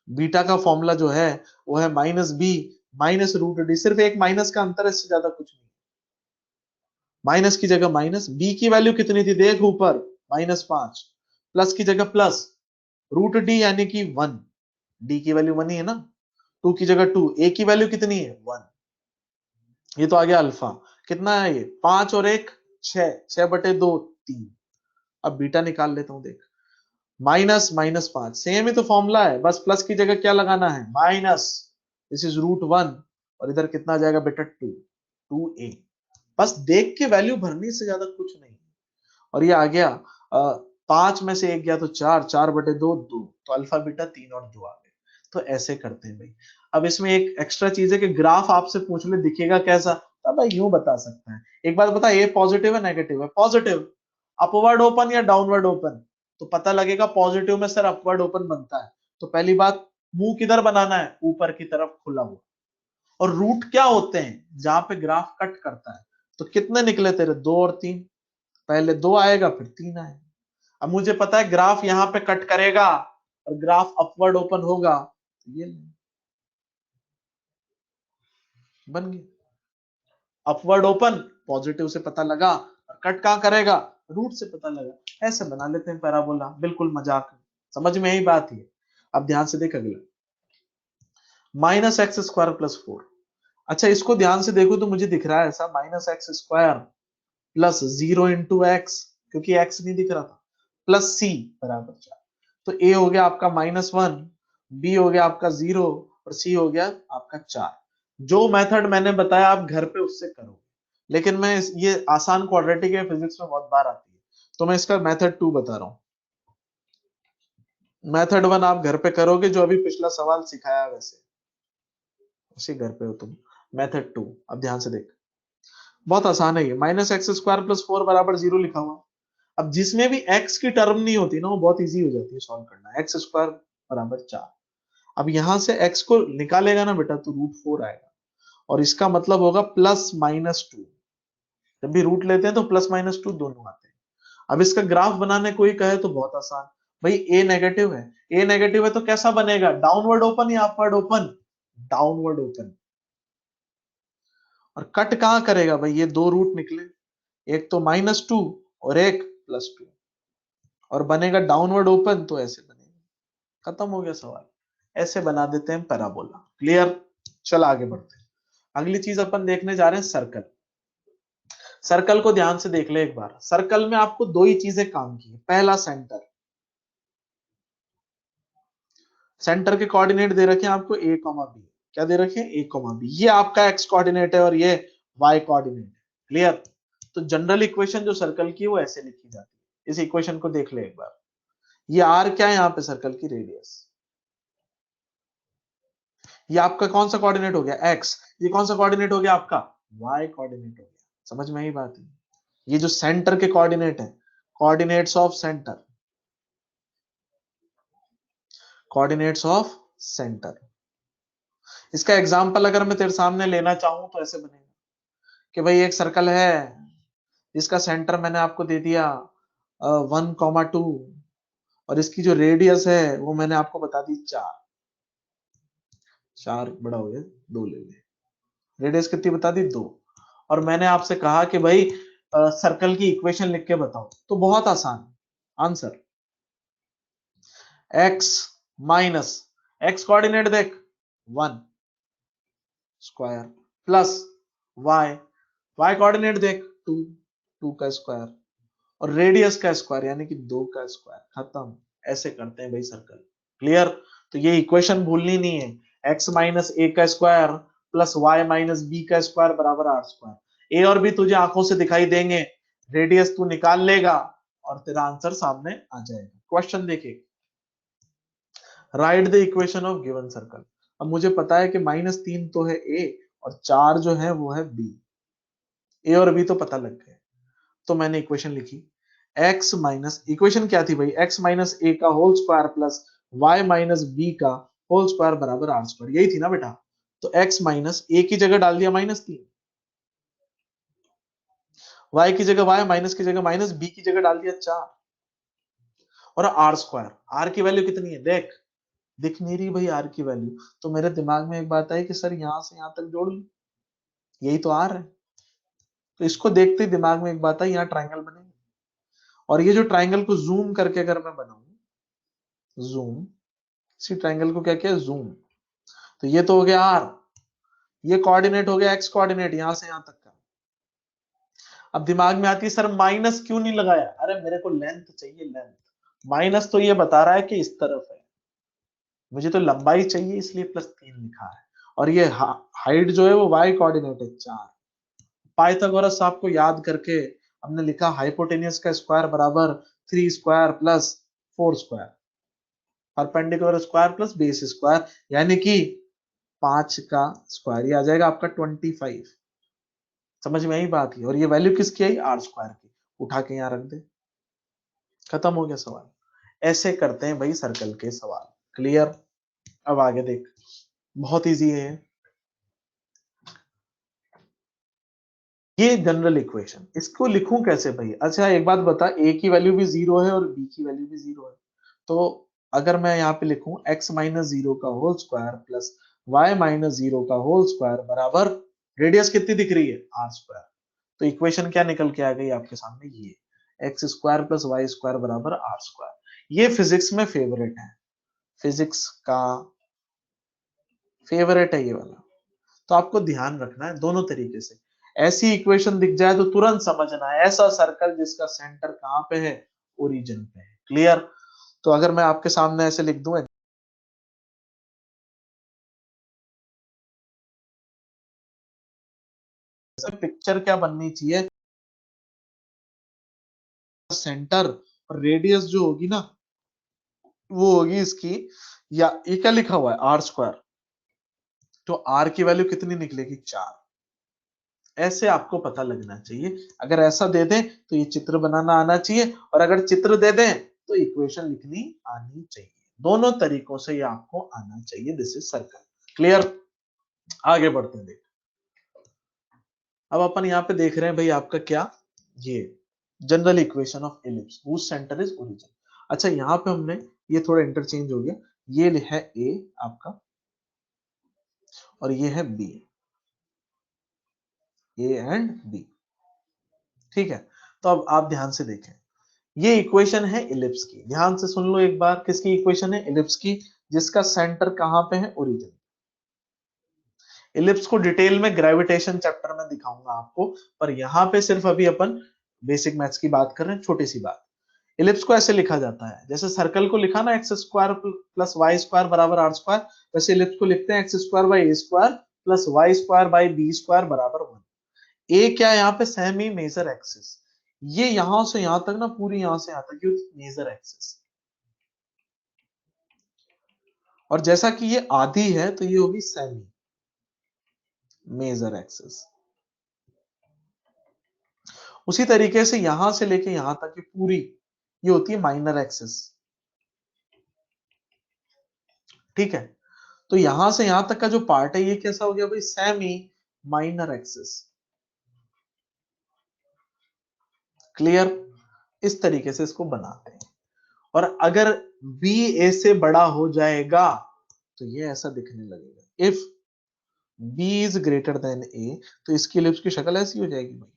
बीटा का फॉर्मूला जो है वो है minus B minus root D, सिर्फ एक माइनस का अंतर है, इससे ज्यादा कुछ नहीं। माइनस की जगह माइनस, बी की वैल्यू कितनी थी देख ऊपर -5, प्लस की जगह प्लस, रूट डी यानी कि 1, डी की वैल्यू 1 ही है ना, 2 की जगह 2, ए की वैल्यू कितनी है 1, ये तो आ गया अल्फा। कितना है ये 5 और 1 6, 6/2 3। अब बीटा निकाल लेता हूं देख, -5 सेम ही तो फॉर्मूला है, बस प्लस की जगह क्या लगाना है माइनस, दिस इज √1, और इधर कितना आ जाएगा बेटा 2, 2a। बस देख के वैल्यू भरने से ज्यादा कुछ नहीं। और ये आ गया 5 में से 1 गया तो 4, 4/2 2, तो अल्फा बीटा 3 और 2 आ गए। तो ऐसे करते हैं भाई। अब इसमें एक एक्स्ट्रा चीज है कि ग्राफ आपसे पूछ ले दिखेगा कैसा, तब भाई यूं बता सकता है। एक बात बता, ये पॉजिटिव है नेगेटिव है, पॉजिटिव, अपवर्ड ओपन या डाउनवर्ड ओपन, तो पता लगेगा पॉजिटिव में सर अपवर्ड ओपन बनता है। तो पहली बात, मुंह किधर बनाना है ऊपर की तरफ खुला हुआ। और रूट क्या होते हैं जहां पे ग्राफ कट करता है, तो कितने निकले तेरे 2 और 3, पहले 2 आएगा फिर 3 आएगा। अब मुझे पता है ग्राफ यहां पे कट करेगा और ग्राफ अपवर्ड ओपन होगा, तो ये बन गया अपवर्ड ओपन, पॉजिटिव से पता लगा, और कट कहां करेगा रूट से पता लगा। ऐसे बना लेते हैं पैराबोला, बिल्कुल मजाक, समझ में यही बात है। अब ध्यान से देख अगला, -x² + 4। अच्छा इसको ध्यान से देखो तो मुझे दिख रहा है ऐसा -x² प्लस 0 इंटू एक्स, क्योंकि x नहीं दिख रहा था, प्लस c बराबर 4। तो a हो गया आपका -1, b हो गया आपका 0 और c हो गया आपका 4। जो मेथड मैंने बताया आप घर पे उससे करो, लेकिन मैं ये आसान क्वाड्रेटिक है, फिजिक्स में बहुत बार आती है, तो मैं इसका मेथड 2 बता रहा हूँ। मेथड 1 आप घर पे करोगे, जो अभी पिछला सवाल सिखाया वैसे उसी घर पे हो तुम। मेथड 2 अब ध्यान से देख, बहुत आसान है ये, -x² + 4 बराबर 0 लिखा हुआ। अब जिसमें भी x की टर्म नहीं होती ना वो बहुत इजी हो जाती है सॉल्व करना, x² बराबर 4। अब यहां से x को निकालेगा ना बेटा तो √4 आएगा, और इसका मतलब होगा +-2, जब भी रूट लेते हैं तो +-2 दोनों आते हैं। अब इसका ग्राफ बनाने कोई कहे तो बहुत आसान, भाई a नेगेटिव है, a नेगेटिव है तो कैसा बनेगा डाउनवर्ड ओपन या अपवर्ड ओपन, डाउनवर्ड ओपन। और कट कहां करेगा भाई, ये 2 रूट निकले, एक तो -2 और एक +2, और बनेगा डाउनवर्ड ओपन तो ऐसे बनेगा। खत्म हो गया सवाल, ऐसे बना देते हैं पैराबोला। क्लियर, चल आगे बढ़ते हैं। अगली चीज अपन देखने जा रहे हैं सर्कल। सर्कल को ध्यान से देख ले एक बार, सर्कल में आपको दो ही चीजें काम की है, पहला सेंटर, सेंटर के कोऑर्डिनेट दे रखे हैं आपको a, b, क्या दे रखे हैं a, b, ये आपका x कोऑर्डिनेट है और ये y कोऑर्डिनेट है। क्लियर, तो जनरल इक्वेशन जो सर्कल की है वो ऐसे लिखी जाती है, इस इक्वेशन को देख ले एक बार। ये r क्या है यहाँ पे सर्कल की रेडियस, ये आपका कौन सा कोऑर्डिनेट हो गया x, ये कौन सा कोऑर्डिनेट हो गया आपका y कोऑर्डिनेट हो गया। समझ में ही बात है, ये जो सेंटर के कोऑर्डिनेट है, coordinates of centre, coordinates of centre. इसका एग्जांपल अगर मैं तेरे सामने लेना चाहूं तो ऐसे बनेगा कि भाई एक सर्कल है जिसका सेंटर मैंने आपको दे दिया 1,2, और इसकी जो रेडियस है वो मैंने आपको बता दी 4, 4 बड़ा हो गया 2 ले ले, रेडियस कितनी बता दी 2, और मैंने आपसे कहा कि भाई सर्कल की इक्वेशन लिख के बताओ, तो बहुत आसान answer, x minus x coordinate देख 1 square plus y, y coordinate देख 2, 2 का स्क्वायर, और रेडियस का स्क्वायर यानी कि 2 का स्क्वायर, खत्म। ऐसे करते हैं भाई सर्कल। क्लियर, तो ये इक्वेशन भूलनी नहीं है, x माइनस a का square plus Y minus B का स्क्वायर बराबर आर स्क्वायर। ए और बी तुझे आंखों से दिखाई देंगे, रेडियस तू निकाल लेगा और तेरा आंसर सामने आ जाएगा। क्वेश्चन देखिए, right the equation of given circle. अब मुझे पता है कि -3 तो है ए और 4 जो है वो है बी। ए और बी तो पता लग गए, तो मैंने इक्वेशन लिखी x माइनस, इक्वेशन क्या थी भाई, x माइनस ए का whole square plus y minus B का होल स्क्वायर बराबर आर स्क्वायर, यही थी ना बेटा। तो x माइनस ए की जगह डाल दिया -3, y की जगह y, माइनस की जगह माइनस, बी की जगह डाल दिया 4 और आर स्क्वायर। आर की वैल्यू कितनी है देख, दिख नहीं रही भाई आर की वैल्यू, तो मेरे दिमाग में एक बात आई कि सर यहां से यहां तक जोड़ लो, यही तो आर है। तो इसको देखते ही दिमाग में एक बात आई, यहाँ ट्राइंगल बनेगा, और ये जो ट्राइंगल को जूम करके अगर मैं बनाऊं, जूम, इसी ट्राइंगल को क्या किया, जूम, तो ये तो हो गया आर, ये कोऑर्डिनेट हो गया एक्स कोऑर्डिनेट यहां से यहां तक का। अब दिमाग में आती है सर माइनस क्यों नहीं लगाया, अरे मेरे को लेंथ चाहिए, लेंथ, माइनस तो ये बता रहा है कि इस तरफ है, मुझे तो लंबाई चाहिए इसलिए +3 लिखा है, और ये हाइट जो है वो वाई कोऑर्डिनेट है 4। पाइथागोरस आपको याद करके हमने लिखा हाइपोटेनियस का स्क्वायर बराबर 3 square plus 4 square, perpendicular square plus base square, यानी कि 5 का स्क्वायर, ये आ जाएगा आपका 25। समझ में आई बात की, और ये वैल्यू किसकी आई, आर स्क्वायर की, उठा के यहाँ रख दे, खत्म हो गया सवाल। ऐसे करते हैं भाई सर्कल के सवाल। क्लियर? अब आगे देख, बहुत इजी है ये जनरल इक्वेशन, इसको लिखूं कैसे भाई। अच्छा एक बात बता, ए की वैल्यू भी 0 है और बी की वैल्यू भी 0 है, तो अगर मैं यहाँ पे लिखूं x माइनस 0 का whole square plus y minus 0 का होल स्क्वायर बराबर, रेडियस कितनी दिख रही है, आर स्क्वायर, तो इक्वेशन क्या निकल के आ गई आपके सामने, ये X square plus Y square बराबर आर स्क्वायर। ये फिजिक्स में फेवरेट है, फिजिक्स का फेवरेट है ये वाला, तो आपको ध्यान रखना है दोनों तरीके से। ऐसी इक्वेशन दिख जाए तो तुरंत समझना है, ऐसा सर्कल जिसका सेंटर कहां पे है, ओरिजिन पे है। क्लियर? तो अगर मैं आपके सामने ऐसे लिख दूं, पिक्चर क्या बननी चाहिए, सेंटर और रेडियस जो होगी ना वो होगी इसकी, या ये क्या लिखा हुआ है, आर स्क्वायर, तो आर की वैल्यू कितनी निकलेगी, 4। ऐसे आपको पता लगना चाहिए, अगर ऐसा दे दें तो ये चित्र बनाना आना चाहिए, और अगर चित्र दे दें तो इक्वेशन लिखनी आनी चाहिए, दोनों तरीकों से ये आपको आना चाहिए। This is circle. क्लियर? आगे बढ़ते हैं, देख अब अपन यहाँ पे देख रहे हैं भाई आपका क्या, ये general equation of ellipse whose centre is origin. अच्छा यहाँ पे हमने ये थोड़ा इंटरचेंज हो गया, ये है ए आपका और ये है बी, ए एंड बी, ठीक है। तो अब आप ध्यान से देखें, ये इक्वेशन है इलिप्स की, ध्यान से सुन लो एक बार, किसकी इक्वेशन है, इलिप्स की, जिसका सेंटर कहां पे है, ओरिजिन। इलिप्स को डिटेल में ग्रेविटेशन चैप्टर में दिखाऊंगा आपको, पर यहां पे सिर्फ अभी अपन बेसिक मैथ्स की बात कर रहे हैं, छोटी सी बात। इलिप्स को ऐसे लिखा जाता है, जैसे सर्कल को लिखा ना X square plus Y square बराबर आर स्क्वायर, वैसे इलिप्स को लिखते हैं X square by A square plus Y square by B square बराबर 1। ए क्या है यहाँ पे, सेमी मेजर एक्सिस, ये यहां से यहां तक ना, पूरी यहां से यहां तक मेजर एक्सिस, और जैसा कि ये आधी है तो ये होगी सेमी मेजर एक्सिस। उसी तरीके से यहां से लेके यहां तक की पूरी ये होती है माइनर एक्सिस, ठीक है। तो यहां से यहां तक का जो पार्ट है ये कैसा हो गया भाई, सेमी माइनर एक्सिस। क्लियर? इस तरीके से इसको बनाते हैं, और अगर बी ए से बड़ा हो जाएगा तो ये ऐसा दिखने लगेगा, if b is greater than a, तो इसकी लिप्स की शक्ल ऐसी हो जाएगी भाई,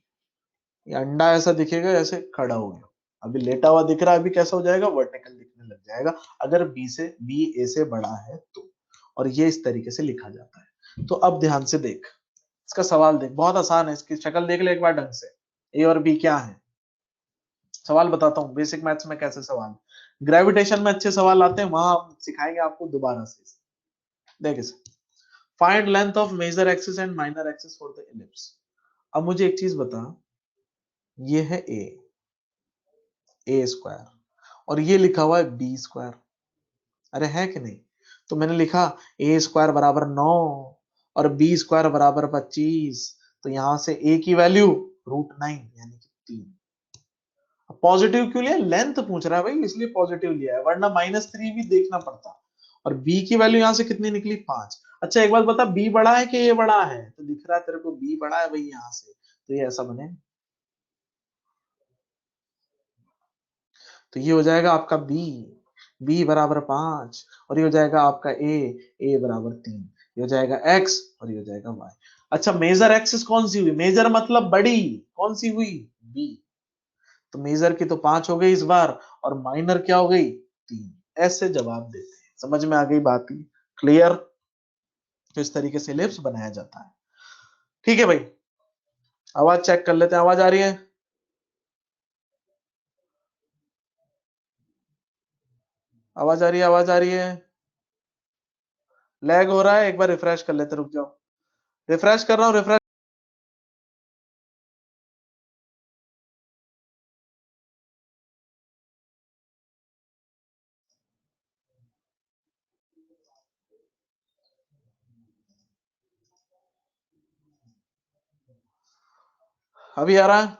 ये अंडा ऐसा दिखेगा जैसे खड़ा हो गया, अभी लेटा हुआ दिख रहा है, अभी कैसा हो जाएगा, वर्टिकल दिखने लग जाएगा, अगर बी ए से बड़ा है तो। और ये इस तरीके से लिखा जाता है। तो अब ध्यान से देख, इसका सवाल देख, बहुत आसान है, इसकी शक्ल देख ले एक बार ढंग से, ए और बी क्या है। सवाल बताता हूँ, बेसिक मैथ्स में कैसे सवाल, ग्रेविटेशन में अच्छे सवाल आते हैं, वहां हम सिखाएंगे आपको दोबारा से। देख इसे, find length of major axis and minor axis for the ellipse. अब मुझे एक चीज बता, ये है ए स्क्वायर और ये लिखा हुआ है बी स्क्वायर, अरे है कि नहीं? तो मैंने लिखा ए स्क्वायर बराबर 9 और बी स्क्वायर बराबर 25, तो यहां से ए की वैल्यू √9 यानी कि 3। पॉजिटिव क्यों लिया? लेंथ पूछ रहा है भाई, इसलिए पॉजिटिव लिया है, वरना -3 भी देखना पड़ता। और बी की वैल्यू यहां से कितनी निकली? 5। अच्छा एक बात बता, बी बड़ा है कि ये बड़ा है? तो दिख रहा है तेरे को बी बड़ा है भाई यहां से, तो ये ऐसा बने, तो ये हो जाएगा आपका बी बराबर 5 और ये हो जाएगा आपका ए बराबर 3, ये हो जाएगा एक्स और ये हो जाएगा वाई। अच्छा मेजर एक्सिस कौन सी हुई? मेजर मतलब बड़ी, कौन सी हुई? बी। तो मेजर की तो 5 हो गई इस बार और माइनर क्या हो गई? 3। ऐसे जवाब देते हैं, समझ में आ गई बात? क्लियर? तो इस तरीके से एलिप्स बनाया जाता है। ठीक है भाई, आवाज चेक कर लेते हैं, आवाज आ रही है? आवाज आ रही है? आवाज आ रही है? लैग हो रहा है? एक बार रिफ्रेश कर लेते, रुक जाओ, रिफ्रेश कर रहा हूँ, रिफ्रेश। अभी आ रहा है?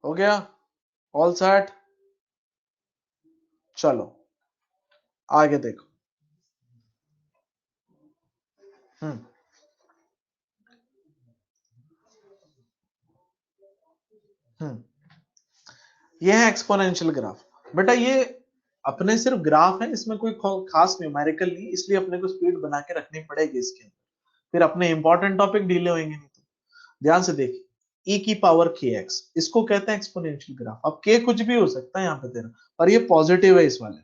हो गया? All set? चलो आगे देखो। हम्म हम्म ये है एक्सपोनेंशियल ग्राफ। बेटा ये अपने सिर्फ ग्राफ है, इसमें कोई खास न्यूमेरिकल नहीं, इसलिए अपने को स्पीड बना के रखनी पड़ेगी इसके अंदर, फिर अपने इंपॉर्टेंट टॉपिक डिले होंगे नहीं तो। ध्यान से देख, e की पावर kx, इसको कहते हैं एक्सपोनेंशियल ग्राफ। अब k कुछ भी हो सकता है यहाँ पे तेरा, और ये पॉजिटिव है इस वाले,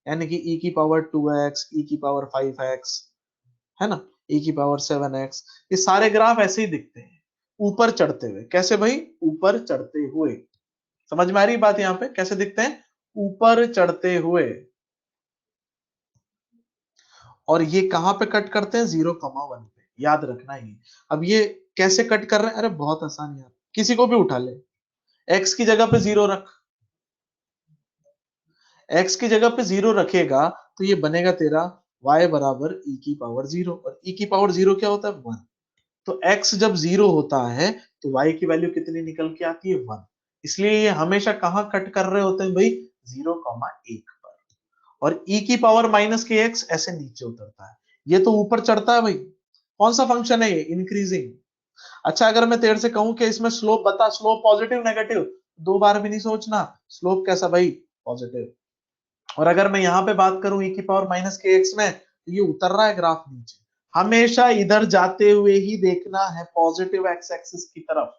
यानी कि e की पावर 2x, e की पावर 5x, है ना, e की पावर 7x, ये सारे ग्राफ ऐसे ही दिखते हैं, ऊपर चढ़ते हुए। कैसे भाई? ऊपर चढ़ते हुए। समझ में आ रही बात? यहाँ पे कैसे दिखते हैं? ऊपर चढ़ते हुए। और ये कहां पे कट करते हैं? 0,1 पे, याद रखना ही। अब ये कैसे कट कर रहे हैं? अरे बहुत आसान यार, किसी को भी उठा ले, x की जगह पे 0 रख, x की जगह पे 0 रखेगा तो ये बनेगा तेरा y बराबर e की पावर 0, और e की पावर 0 क्या होता है? 1। तो x जब 0 होता है तो y की वैल्यू कितनी निकल के आती है? 1। इसलिए ये हमेशा कहां कट कर रहे होते हैं भाई? 0,1 पर। और e की पावर -kx ऐसे नीचे उतरता है, ये तो ऊपर चढ़ता है भाई। कौन सा फंक्शन है ये? इंक्रीजिंग। अच्छा अगर मैं तेरे से कहूं कि इसमें स्लोप बता, स्लोप पॉजिटिव नेगेटिव, दो बार भी नहीं सोचना, स्लोप कैसा भाई? पॉजिटिव। और अगर मैं यहाँ पे बात करूं e की पावर -kx में, तो ये उतर रहा है ग्राफ नीचे, हमेशा इधर जाते हुए ही देखना है, पॉजिटिव एक्स एक्सिस की तरफ।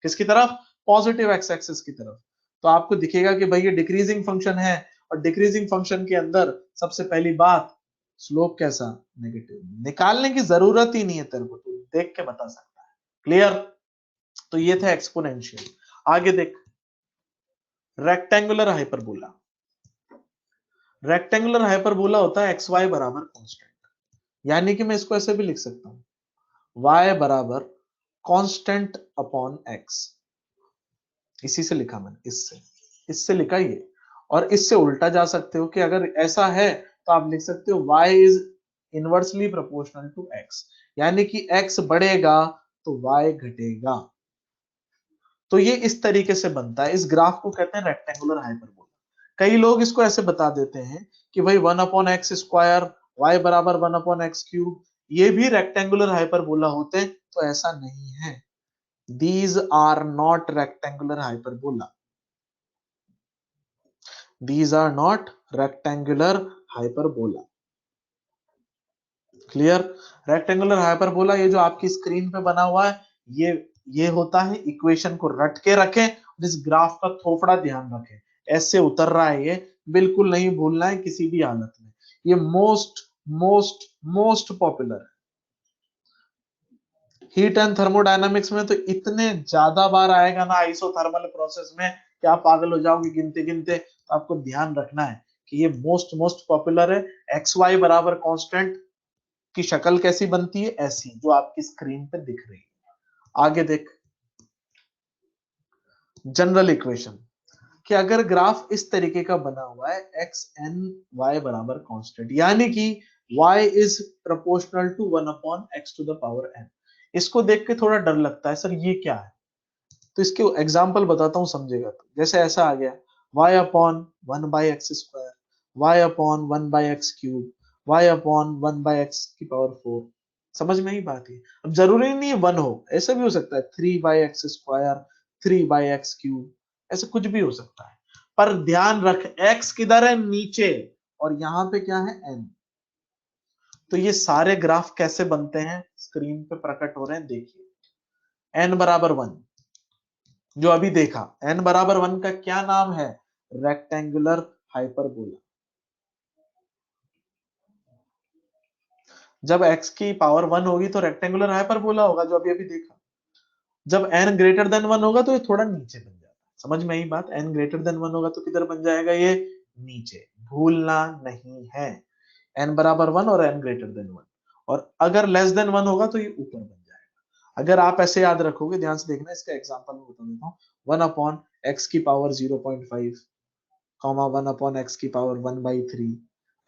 किसकी तरफ? पॉजिटिव एक्स एक्सिस की तरफ। तो आपको दिखेगा कि भाई ये डिक्रीजिंग फंक्शन है, और डिक्रीजिंग फंक्शन के अंदर सबसे पहली बात, स्लोप कैसा? नेगेटिव। निकालने की जरूरत ही नहीं है तेरे को, तो देख के बता सकता है। क्लियर? तो ये था एक्सपोनेंशियल। आगे देख, रेक्टेंगुलर हाइपरबोला। रेक्टेंगुलर हाइपरबोला होता है एक्स वाई बराबर कांस्टेंट, यानी कि मैं इसको ऐसे भी लिख सकता हूं, y बराबर कांस्टेंट अपॉन x। इसी से लिखा मैंने, इससे लिखा ये। और इससे उल्टा जा सकते हो कि अगर ऐसा है तो आप लिख सकते हो y is inversely proportional to x, यानी कि x बढ़ेगा तो y घटेगा। तो ये इस तरीके से बनता है, इस ग्राफ को कहते हैं रेक्टेंगुलर हाइपरबोला। कई लोग इसको ऐसे बता देते हैं कि भाई 1/x², y बराबर 1/x³, ये भी रेक्टेंगुलर हाइपरबोला होते हैं, तो ऐसा नहीं है। These are not rectangular hyperbola, these are not rectangular hyperbola. Clear? Rectangular hyperbola ये जो आपकी स्क्रीन पे बना हुआ है, ये होता है, इक्वेशन को रट के रखें, इस ग्राफ का थोपड़ा ध्यान रखें, ऐसे उतर रहा है ये, बिल्कुल नहीं भूलना है किसी भी हालत में। ये मोस्ट मोस्ट मोस्ट पॉपुलर है हीट एंड थर्मोडायनामिक्स में, तो इतने ज्यादा बार आएगा ना आइसोथर्मल प्रोसेस में कि आप पागल हो जाओगे गिनते गिनते। तो आपको ध्यान रखना है कि ये मोस्ट पॉपुलर है। एक्स वाई बराबर कांस्टेंट की शक्ल कैसी बनती है, ऐसी जो आपकी स्क्रीन पे दिख रही है। आगे देख, जनरल इक्वेशन कि अगर ग्राफ इस तरीके का बना हुआ है एक्स एन वाई बराबर कांस्टेंट, यानी कि y is proportional to 1 upon X to the power n। इसको देख के थोड़ा डर लगता है, सर ये क्या है, तो इसके एग्जांपल बताता हूं, समझेगा। तो जैसे ऐसा आ गया y upon 1 by x square, y upon 1 by x cube, y upon 1 by x की पावर 4। समझ में ही बात है। अब जरूरी नहीं है 1 हो, ऐसा भी हो सकता है 3 by x square, 3 by x cube, ऐसे कुछ भी हो सकता है। पर ध्यान रख x किधर है, नीचे, और यहां पे क्या है, n। तो ये सारे ग्राफ कैसे बनते हैं, स्क्रीन पे प्रकट हो रहे हैं, देखिए। n बराबर 1 जो अभी देखा, n बराबर 1 का क्या नाम है, रेक्टेंगुलर हाइपरबोला। जब x की पावर 1 होगी तो रेक्टेंगुलर हाइपरबोला होगा, जो अभी अभी देखा। जब n ग्रेटर देन 1 होगा तो ये थोड़ा नीचे बन जाता है। समझ में आई बात, n ग्रेटर देन 1 होगा तो किधर बन जाएगा, ये नीचे, भूलना नहीं है। n बराबर 1 और n ग्रेटर देन 1, और अगर लेस देन 1 होगा तो ये ऊपर बन जाएगा। अगर आप ऐसे याद रखोगे, ध्यान से देखना, इसका एग्जांपल मैं बता देता हूँ। 1 अपॉन एक्स की पावर 0.5 कॉमा 1 अपॉन एक्स की पावर 1/3।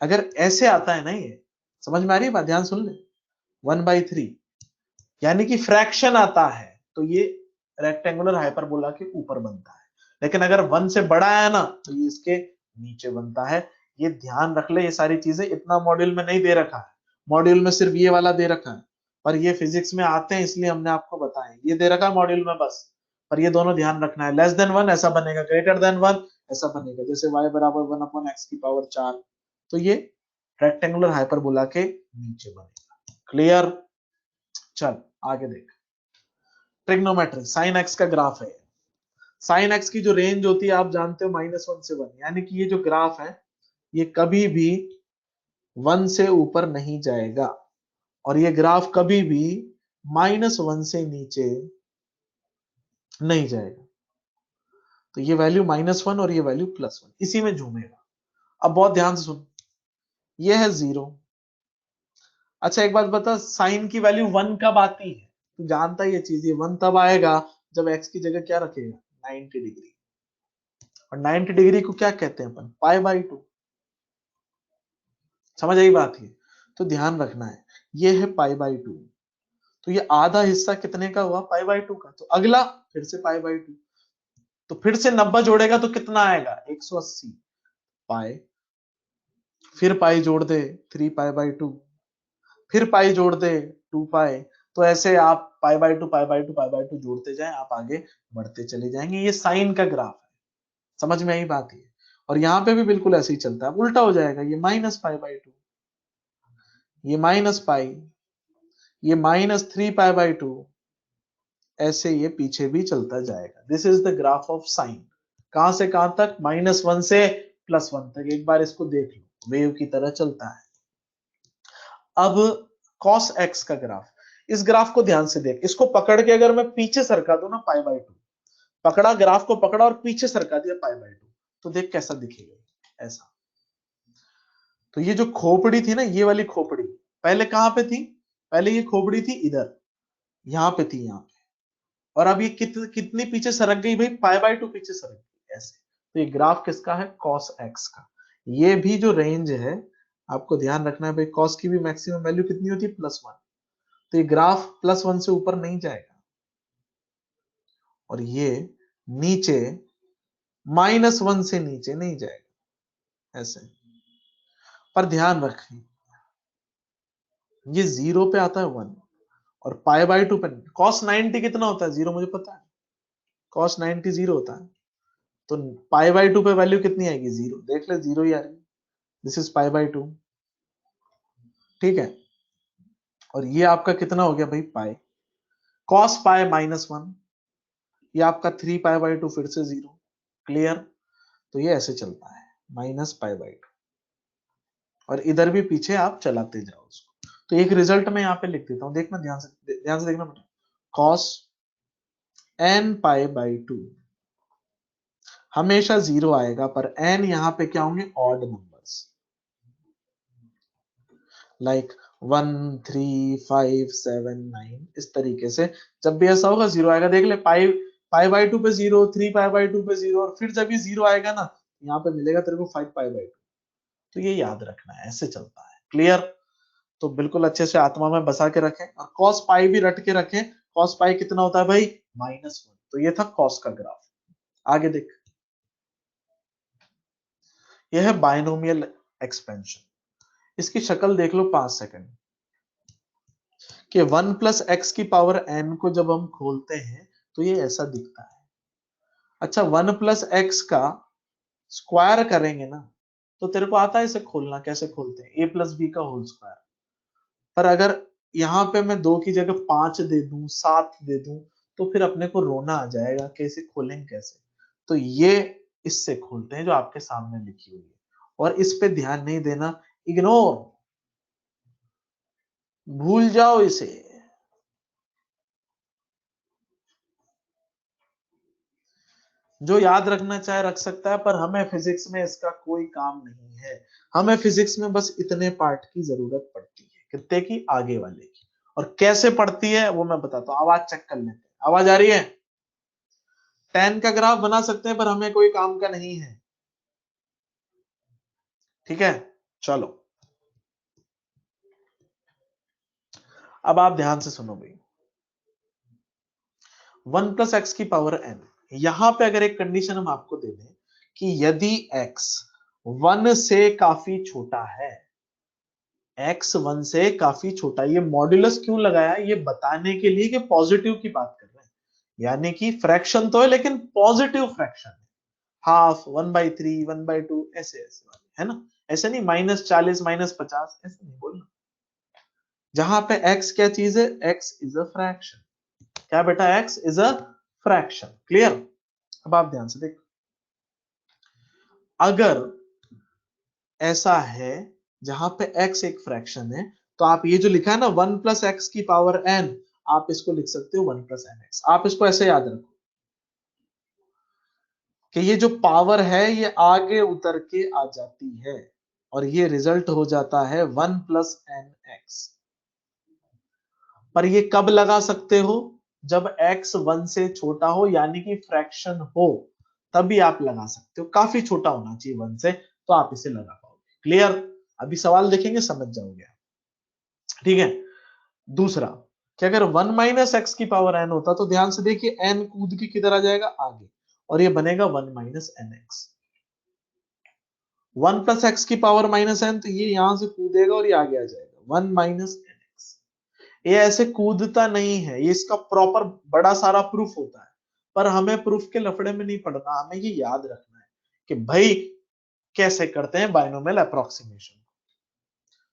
अगर ऐसे आता है ना, ये समझ में आ रही है बात, ध्यान सुन ले। 1/3 यानी कि फ्रैक्शन आता है, तो ये रेक्टेंगुलर हाइपरबोला के ऊपर बनता है। लेकिन अगर 1 से बड़ा है ना, तो ये इसके नीचे बनता है। ये ध्यान रख ले, ये सारी चीजें इतना मॉड्यूल में नहीं दे रखा है, मॉड्यूल में सिर्फ ये वाला दे रखा है, पर ये फिजिक्स में आते हैं इसलिए हमने आपको बताया। ये दे रखा है मॉड्यूल में बस, पर ये दोनों ध्यान रखना है। लेस देन 1 ऐसा बनेगा, ग्रेटर देन 1 ऐसा बनेगा। जैसे y बराबर 1 अपॉन एक्स की पावर 4, तो ये रेक्टेंगुलर हाइपरबोला के नीचे बनेगा। क्लियर? चल आगे देख, ट्रिग्नोमेट्री, साइन एक्स का ग्राफ है। साइन एक्स की जो रेंज होती है आप जानते हो, -1 से 1, यानी कि ये जो ग्राफ है ये कभी भी 1 से ऊपर नहीं जाएगा, और ये ग्राफ कभी भी -1 से नीचे नहीं जाएगा। तो ये वैल्यू -1 और ये वैल्यू +1, इसी में झूमेगा। अब बहुत ध्यान से सुन, ये है 0। अच्छा एक बात बता, साइन की वैल्यू 1 कब आती है, तू जानता है ये चीज, ये 1 तब आएगा जब एक्स की जगह क्या रखेगा, 90 डिग्री। और 90 डिग्री को क्या कहते हैं अपन, π/2। समझ आई बात है। तो ध्यान रखना है, ये है π/2, तो ये आधा हिस्सा कितने का हुआ, π/2 का। तो अगला फिर से π/2, तो फिर से 90 जोड़ेगा तो कितना आएगा, 180 पाई, फिर पाई जोड़ दे 3π/2, फिर पाई जोड़ दे 2π। तो ऐसे आप π/2 π/2 π/2 जोड़ते जाए, आप आगे बढ़ते चले जाएंगे। ये साइन का ग्राफ है, समझ में आई बात है। और यहाँ पे भी बिल्कुल ऐसे ही चलता है, उल्टा हो जाएगा, ये -π/2, ये -π, ये -3π/2, ऐसे ये पीछे भी चलता जाएगा। This is the graph of sine. कहां से कहां तक, -1 से +1 तक। एक बार इसको देख लो, वेव की तरह चलता है। अब cos x का ग्राफ, इस ग्राफ को ध्यान से देख, इसको पकड़ के अगर मैं पीछे सरका दूं ना, π/2, पकड़ा ग्राफ को पकड़ा और पीछे सरका दिया π/2, तो देख कैसा दिखेगा, ऐसा। तो ये जो खोपड़ी थी ना, ये वाली खोपड़ी पहले कहां पे थी, पहले ये खोपड़ी थी इधर, यहां पे थी, यहां पे। और अब ये कितनी पीछे सरक गई भाई, π/2 पीछे सरक गई, ऐसे। तो ये ग्राफ किसका है, cos x का। ये भी जो रेंज है, आपको ध्यान रखना है भाई, cos की भी मैक्सिमम वैल्यू कितनी होती है, +1। तो ये ग्राफ +1 से ऊपर नहीं जाएगा, और ये नीचे -1 से नीचे नहीं जाएगा, ऐसे। पर ध्यान रखें, ये 0 पे आता है 1, और π/2 पे। cos 90 कितना होता है, 0, मुझे पता है, cos 90 0 होता है। तो π/2 पे वैल्यू कितनी आएगी, 0, देख ले, 0 ही आ रही है। दिस इज π/2, ठीक है। और ये आपका कितना हो गया भाई, पाई, cos π -1, ये आपका 3π/2 फिर से 0। क्लियर? तो ये ऐसे चलता है, -π/2, और इधर भी पीछे आप चलाते जाओ उसको। तो एक रिजल्ट में यहाँ पे लिख देता हूँ, देखना ध्यान से देखना बेटा। cos nπ/2 हमेशा 0 आएगा, पर n यहाँ पे क्या होंगे, ऑड नंबर। लाइक 1 3 5 7 9 इस तरीके से। जब भी ऐसा होगा जीरो आएगा, देख ले पाई पाई बाई टू पे जीरो, 3 पाई बाई टू पे जीरो, और फिर जब ये जीरो आएगा ना यहाँ पे मिलेगा तेरे को 5 पाई बाई टू। तो ये याद रखना है, ऐसे चलता है। क्लियर? तो बिल्कुल अच्छे से आत्मा में बसा के रखें, और कॉस पाई भी रट के रखें। कॉस पाई कितना होता है भाई? -1। तो ये था कॉस का ग्राफ। आगे देख, यह है बायनोमियल एक्सपेंशन। इसकी शक्ल देख लो 5 सेकंड, कि 1 प्लस एक्स की पावर n को जब हम खोलते हैं तो ये ऐसा दिखता है। अच्छा, 1 प्लस एक्स का स्क्वायर करेंगे ना, तो तेरे को आता है इसे खोलना, कैसे खोलते हैं? a प्लस बी का होल स्क्वायर। पर अगर यहाँ पे मैं 2 की जगह 5 दे दूं, 7 दे दूं, तो फिर अपने को रोना आ जाएगा कि इसे खोलेंगे कैसे। तो ये इससे खोलते हैं जो आपके सामने लिखी हुई है, और इस पे ध्यान नहीं देना, इग्नोर, भूल जाओ इसे। जो याद रखना चाहे रख सकता है, पर हमें फिजिक्स में इसका कोई काम नहीं है। हमें फिजिक्स में बस इतने पार्ट की जरूरत पड़ती है, कितने की? आगे वाले की। और कैसे पड़ती है वो मैं बताता हूँ। आवाज चेक कर लेते हैं, आवाज आ रही है? tan का ग्राफ बना सकते हैं, पर हमें कोई काम का नहीं है। ठीक है, चलो अब आप ध्यान से सुनो भाई। 1 प्लस एक्स की पावर n, यहां पे अगर एक कंडीशन हम आपको दे दें कि यदि x 1 से काफी छोटा है, x 1 से काफी छोटा, ये मॉड्यूलस क्यों लगाया? ये बताने के लिए कि पॉजिटिव की बात कर रहे हैं, यानी कि फ्रैक्शन तो है लेकिन पॉजिटिव फ्रैक्शन है। हाफ, 1/3, 1/2, ऐसे ऐसे वाले, है ना? ऐसे नहीं -40 -50, ऐसे नहीं बोलना। जहां पे x क्या चीज है? x is a fraction. क्या बेटा? x is a fraction. Clear? अब आप ध्यान से देखो, अगर ऐसा है जहां पे x एक फ्रैक्शन है, तो आप ये जो लिखा है ना 1 प्लस एक्स की पावर n, आप इसको लिख सकते हो 1 प्लस एन एक्स। आप इसको ऐसे याद रखो कि ये जो पावर है ये आगे उतर के आ जाती है, और ये रिजल्ट हो जाता है 1 प्लस एन एक्स। पर ये कब लगा सकते हो? जब x 1 से छोटा हो, यानी कि फ्रैक्शन हो, तभी आप लगा सकते हो। काफी छोटा होना चाहिए 1 से, तो आप इसे लगा पाओगे। क्लियर? अभी सवाल देखेंगे, समझ जाओगे। ठीक है, दूसरा, कि अगर 1 माइनस एक्स की पावर n होता, तो ध्यान से देखिए n कूद के किधर आ जाएगा? आगे, और ये बनेगा 1 minus N X. 1 plus X की पावर माइनस n, तो ये यहां से कूदेगा और ये आगे आ जाएगा 1 माइनस एन एक्स। ये ऐसे कूदता नहीं है, ये इसका प्रॉपर बड़ा सारा प्रूफ होता है। पर हमें प्रूफ के लफड़े में नहीं पड़ना, हमें ये याद रखना है कि भाई कैसे करते हैं binomial approximation.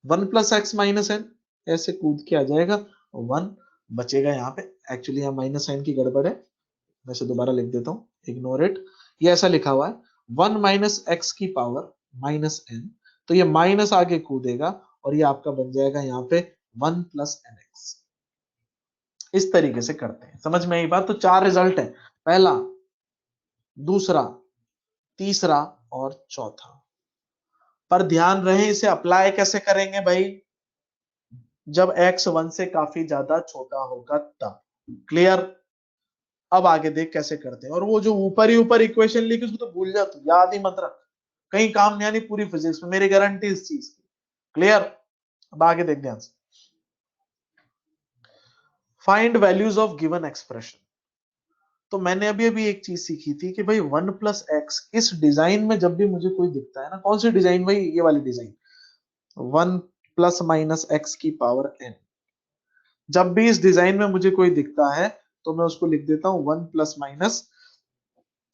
1 plus X minus N, ऐसे कूद के आ जाएगा, 1 बचेगा यहाँ पे। एक्चुअली यहाँ माइनस साइन की गड़बड़ है, वैसे दोबारा लिख देता हूँ, इग्नोर इट। ये ऐसा लिखा हुआ है 1 माइनस एक्स की पावर माइनस एन, तो ये माइनस आगे कूदेगा, और ये आपका बन जाएगा यहाँ पे 1 प्लस एन एक्स। इस तरीके से करते हैं, समझ में आई बात? तो 4 रिजल्ट है, पहला, दूसरा, तीसरा और चौथा। पर ध्यान रहे इसे अप्लाई कैसे करेंगे भाई? जब x 1 से काफी ज्यादा छोटा होगा तब। क्लियर? अब आगे देख कैसे करते हैं। और वो जो ऊपर ही ऊपर इक्वेशन लिखी उसको तो भूल जा, तू याद ही मत रख, कहीं काम नहीं आनी पूरी फिजिक्स में, मेरी गारंटी इस चीज की। क्लियर? अब आगे देख ध्यान से, find values of given expression. तो मैंने अभी अभी एक चीज सीखी थी कि भाई 1 प्लस एक्स इस डिजाइन में जब भी मुझे कोई दिखता है ना, कौन सी डिजाइन भाई? ये वाली डिजाइन, 1 प्लस माइनस एक्स की पावर n। जब भी इस डिजाइन में मुझे कोई दिखता है, तो मैं उसको लिख देता हूं 1 प्लस माइनस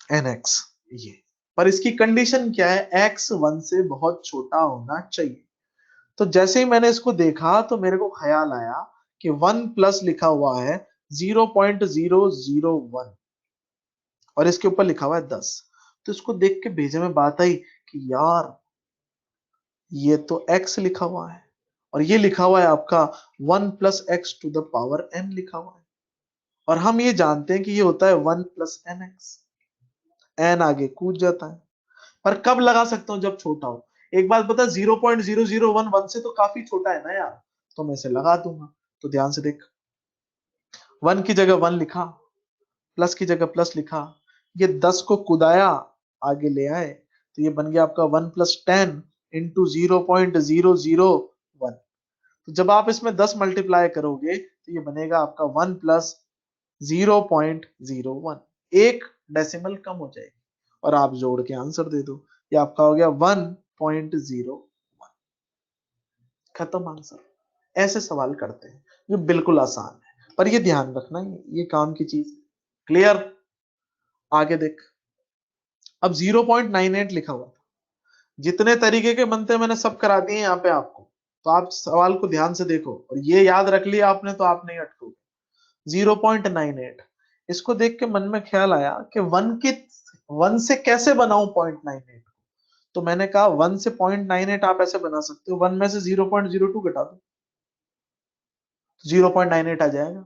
एन एक्स। ये, पर इसकी कंडीशन क्या है? x 1 से बहुत छोटा होना चाहिए। तो जैसे ही मैंने इसको देखा तो मेरे को ख्याल आया कि 1 प्लस लिखा हुआ है 0.001, और इसके ऊपर लिखा हुआ है 10। तो इसको देख के भेजे में बात आई कि यार ये तो x लिखा हुआ है, और ये लिखा हुआ है आपका 1 plus X to the power n लिखा हुआ है, और हम ये जानते हैं कि ये होता है 1 प्लस एन एक्स। n आगे कूद जाता है। पर कब लगा सकता हूं? जब छोटा हो। एक बात बता, 0.001 1 से तो काफी छोटा है ना यार, तो मैं इसे लगा दूंगा। तो ध्यान से देख, 1 की जगह 1 लिखा, प्लस की जगह प्लस लिखा, ये 10 को कुदाया, आगे ले आए, तो ये बन गया आपका 1 + 10 इंटू 0.001। तो जब आप इसमें 10 मल्टीप्लाई करोगे तो ये बनेगा आपका 1 + 0.01, एक डेसिमल कम हो जाएगी और आप जोड़ के आंसर दे दो, ये आपका हो गया 1.01। खत्म आंसर। ऐसे सवाल करते हैं जो बिल्कुल आसान है, पर ये ध्यान रखना ये काम की चीज। क्लियर? आगे देख, अब 0.98 लिखा हुआ था, जितने तरीके के बनते हैं मैंने सब करा दिए यहाँ पे आपको, तो आप सवाल को ध्यान से देखो और ये याद रख लिया आपने तो आप नहीं अटकोगे। 0.98, इसको देख के मन में ख्याल आया कि 1 से कैसे बनाऊं 0.98, तो मैंने कहा 1 से 0.98 आप ऐसे बना सकते हो, 1 में से 0.02 घटा दो, 0.98 आ जाएगा।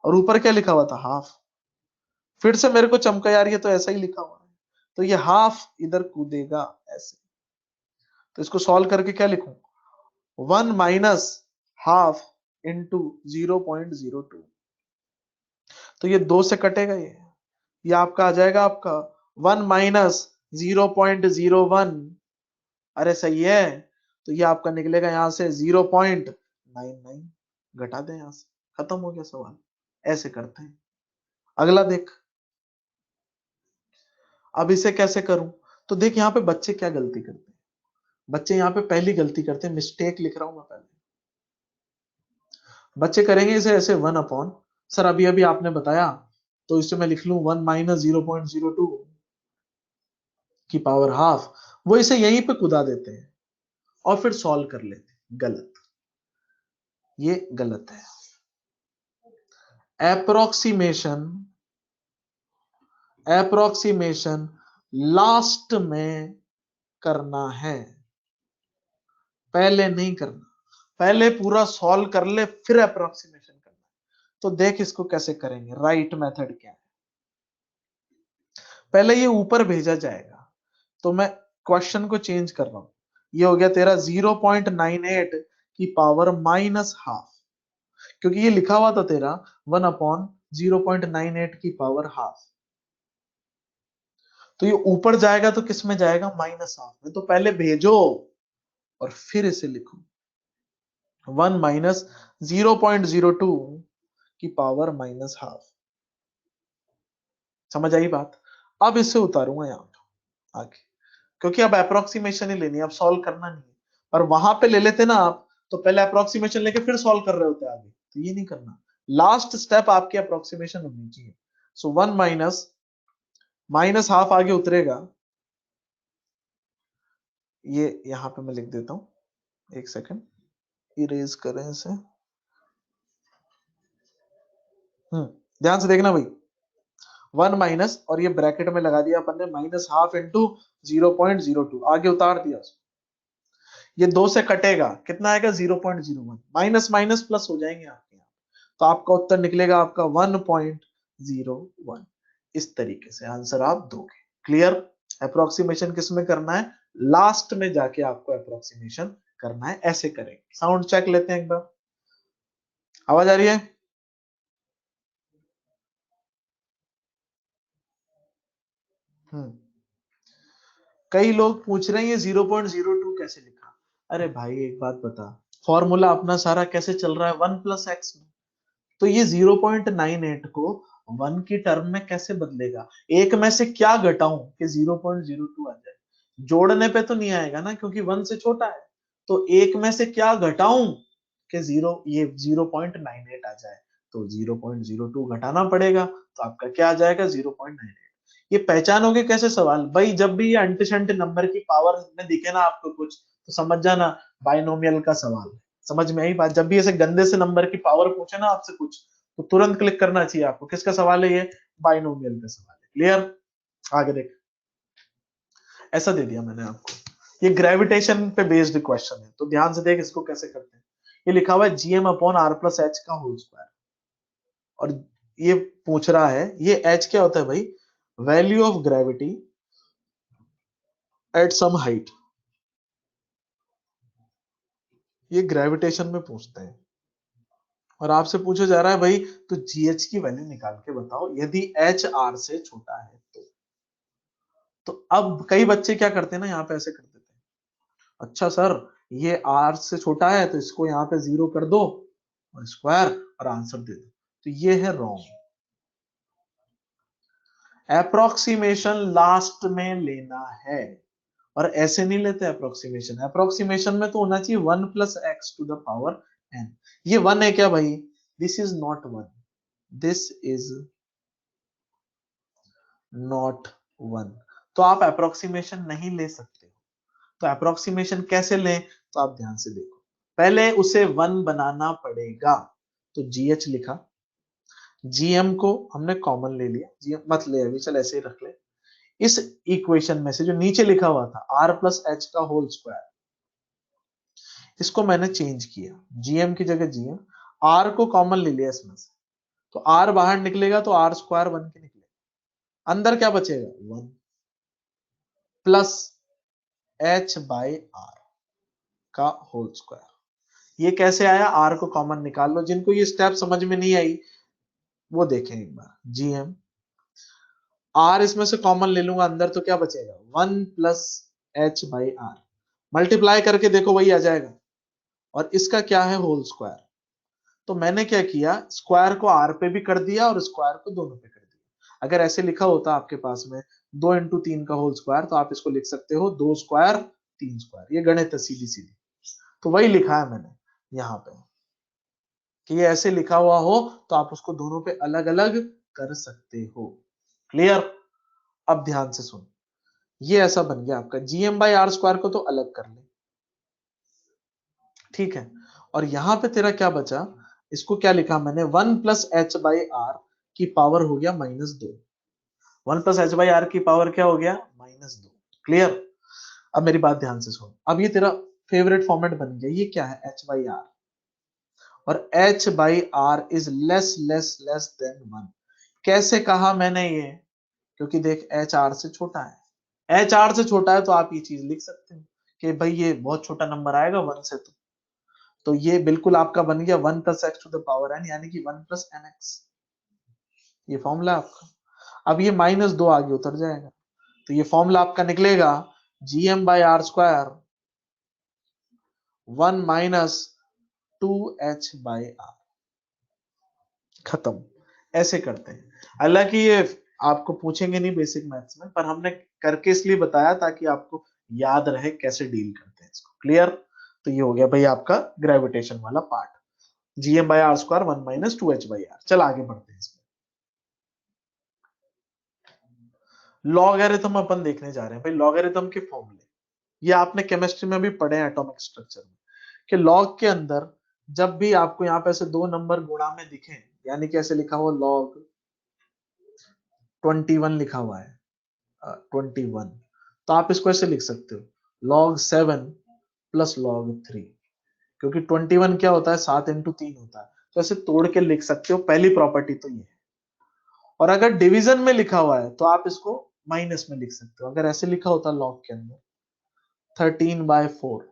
और ऊपर क्या लिखा हुआ था? हाफ। फिर से मेरे को चमका यार, ये तो ऐसा ही लिखा हुआ है, तो ये हाफ इधर कूदेगा ऐसे, तो इसको सॉल्व करके क्या लिखूं? 1 माइनस हाफ इंटू 0.02, तो ये 2 से कटेगा, ये आपका आ जाएगा आपका 1 माइनस 0.01। अरे सही है, तो ये आपका निकलेगा यहां से 0.99, घटा दें यहां से, खत्म हो गया सवाल। ऐसे करते हैं। अगला देख, अब इसे कैसे करूं? तो देख यहाँ पे बच्चे क्या गलती करते हैं, बच्चे यहाँ पे पहली गलती करते हैं, मिस्टेक लिख रहा हूं मैं पहले। बच्चे करेंगे इसे ऐसे 1 अपॉन, सर अभी अभी आपने बताया, तो इसे मैं लिख लूं 1 माइनस 0.02 की पावर हाफ, वो इसे यहीं पे कुदा देते हैं और फिर सॉल्व कर लेते हैं। गलत, ये गलत है। एप्रोक्सीमेशन, एप्रोक्सीमेशन लास्ट में करना है, पहले नहीं करना। पहले पूरा सॉल्व कर ले फिर अप्रोक्सीमेशन करना। तो देख इसको कैसे करेंगे, राइट मेथड क्या है? पहले ये ऊपर भेजा जाएगा, तो मैं क्वेश्चन को चेंज कर रहा हूं, ये हो गया तेरा 0.98 की पावर माइनस हाफ, क्योंकि ये लिखा हुआ था तेरा 1 अपॉन 0.98 की पावर हाफ, तो ये ऊपर जाएगा तो किस में जाएगा? माइनस हाफ में। तो पहले भेजो और फिर इसे लिखो, 1 माइनस 0.02 की पावर माइनस हाफ। समझ आई बात? अब इसे उतारूंगा यहाँ पे आगे, क्योंकि अब अप्रोक्सीमेशन ही लेनी है, अब सॉल्व करना नहीं है। और वहां पे ले लेते ना आप, तो पहले अप्रोक्सीमेशन लेके फिर सॉल्व कर रहे होते आगे, तो ये नहीं करना। लास्ट स्टेप आपकी अप्रोक्सीमेशन होनी चाहिए। सो 1 माइनस माइनस हाफ आगे उतरेगा, ये यहां पे मैं लिख देता हूं, एक सेकंड, इरेज करें इसे। ध्यान से देखना भाई, 1 माइनस और ये ब्रैकेट में लगा दिया अपन ने माइनस हाफ इंटू 0.02, आगे उतार दिया उसको। ये 2 से कटेगा, कितना आएगा? 0.01, माइनस माइनस प्लस हो जाएंगे आपके यहाँ, तो आपका उत्तर निकलेगा आपका 1.01। इस तरीके से आंसर आप दोगे। क्लियर? अप्रोक्सीमेशन किस में करना है? लास्ट में जाके आपको अप्रोक्सीमेशन करना है, ऐसे करेंगे। साउंड चेक लेते हैं एक बार, आवाज आ रही है? हम्म कई लोग पूछ रहे हैं ये 0.02 कैसे लिखा? अरे भाई एक बात बता, फॉर्मूला अपना सारा कैसे चल रहा है? 1 + x में, तो ये 0.98 को 1 की टर्म में कैसे बदलेगा? एक में से क्या घटाऊं कि 0.02 आ जाए? जोड़ने पे तो नहीं आएगा ना, क्योंकि 1 से छोटा है। तो एक में से क्या घटाऊं कि ये 0.98 आ जाए? तो 0.02 घटाना पड़ेगा, तो आपका क्या आ जाएगा? 0.98। ये पहचानोगे कैसे सवाल भाई? जब भी ये अंट शंट नंबर की पावर में दिखे ना आपको कुछ, तो समझ जाना बाइनोमियल का सवाल है। समझ में आई बात? जब भी ऐसे गंदे से नंबर की पावर पूछे ना आपसे कुछ, तो तुरंत क्लिक करना चाहिए आपको, किसका सवाल है ये? बाइनोमियल का सवाल है। क्लियर? आगे देख, ऐसा दे दिया मैंने आपको, ये ग्रेविटेशन पे बेस्ड क्वेश्चन है, तो ध्यान से देख इसको कैसे करते हैं। ये लिखा हुआ है gm/r+h का होल स्क्वायर, और ये पूछ रहा है, ये h क्या होता है भाई? Value of gravity at some height. ये ग्रेविटेशन में पूछते हैं और आपसे पूछा जा रहा है भाई तो GH की वैल्यू निकाल के बताओ यदि H R से छोटा है तो अब कई बच्चे क्या करते हैं ना, यहाँ पे ऐसे कर देते हैं, अच्छा सर ये R से छोटा है तो इसको यहाँ पे 0 कर दो और स्क्वायर और आंसर दे दो, तो ये है रॉन्ग। अप्रोक्सीमेशन लास्ट में लेना है और ऐसे नहीं लेते अप्रोक्सीमेशन। अप्रोक्सीमेशन में तो होना चाहिए 1 plus X to the power n। ये 1 है क्या भाई? This is not 1, this is not 1, तो आप अप्रोक्सीमेशन नहीं ले सकते। तो अप्रोक्सीमेशन कैसे लें, तो आप ध्यान से देखो, पहले उसे 1 बनाना पड़ेगा, तो GH लिखा, GM को हमने कॉमन ले लिया, GM मत ले अभी, चल ऐसे ही रख ले। इस इक्वेशन में से जो नीचे लिखा हुआ था R प्लस एच का होल स्क्वायर, इसको मैंने चेंज किया, GM की जगह GM, R को कॉमन ले लिया इसमें से, तो R बाहर निकलेगा तो R स्क्वायर 1 के निकलेगा, अंदर क्या बचेगा 1 प्लस H बाई R का होल स्क्वायर। ये कैसे आया, R को कॉमन निकाल लो, जिनको ये स्टेप समझ में नहीं आई वो देखें एक बार। GM R इसमें से कॉमन ले लूंगा अंदर तो क्या बचेगा 1 plus H by R, multiply करके देखो वही आ जाएगा, और इसका क्या है होल स्क्वायर। तो मैंने क्या किया, स्क्वायर को R पे भी कर दिया और स्क्वायर को दोनों पे कर दिया। अगर ऐसे लिखा होता आपके पास में 2 इंटू 3 का होल स्क्वायर, तो आप इसको लिख सकते हो 2 स्क्वायर 3 स्क्वायर, ये गणित है सीधी सीधी। तो वही लिखा है मैंने यहाँ पे कि ये ऐसे लिखा हुआ हो तो आप उसको दोनों पे अलग अलग कर सकते हो। क्लियर? अब ध्यान से सुन, ये ऐसा बन गया आपका, GM बाई आर स्क्वायर को तो अलग कर ले, ठीक है, और यहां पे तेरा क्या बचा, इसको क्या लिखा मैंने 1 प्लस एच बाई आर की पावर हो गया -2, 1 प्लस एच बाई आर की पावर क्या हो गया -2। क्लियर? अब मेरी बात ध्यान से सुन, अब ये तेरा फेवरेट फॉर्मेट बन गया, ये क्या है एच बाई आर, और H by R is less less less than 1। कैसे कहा मैंने ये, क्योंकि देख एच आर से छोटा है, एच आर से छोटा है तो आप ये चीज लिख सकते हो कि भाई ये बहुत छोटा नंबर आएगा 1 से, तो ये बिल्कुल आपका बन गया 1 plus X to the power N, यानी कि 1 प्लस एन एक्स, ये फॉर्मूला आपका। अब ये -2 आगे उतर जाएगा, तो ये फॉर्मूला आपका निकलेगा GM by R square 1 minus 2H by R. खत्म। ऐसे करते हैं, हालांकि ये आपको पूछेंगे नहीं बेसिक मैथ्स में, पर हमने करके इसलिए बताया ताकि आपको याद रहे कैसे डील करते हैं इसको। क्लियर? तो ये हो गया भाई आपका ग्रेविटेशन वाला part, GM by R square 1 minus 2H by R. चल आगे बढ़ते हैं इसमें। लॉगरिथम अपन देखने जा रहे हैं भाई, लॉगरिथम के फॉर्मूले ये आपने केमिस्ट्री में भी पढ़े हैं एटॉमिक स्ट्रक्चर में, कि लॉग के अंदर जब भी आपको यहाँ पे ऐसे दो नंबर गुणा में दिखे, यानी कि ऐसे लिखा हुआ लॉग 21 लिखा हुआ है 21, तो आप इसको ऐसे लिख सकते हो log 7 प्लस log 3, क्योंकि 21 क्या होता है 7 इंटू 3 होता है, तो ऐसे तोड़ के लिख सकते हो, पहली प्रॉपर्टी तो ये है। और अगर डिवीजन में लिखा हुआ है तो आप इसको माइनस में लिख सकते हो, अगर ऐसे लिखा होता लॉग के अंदर 13/4,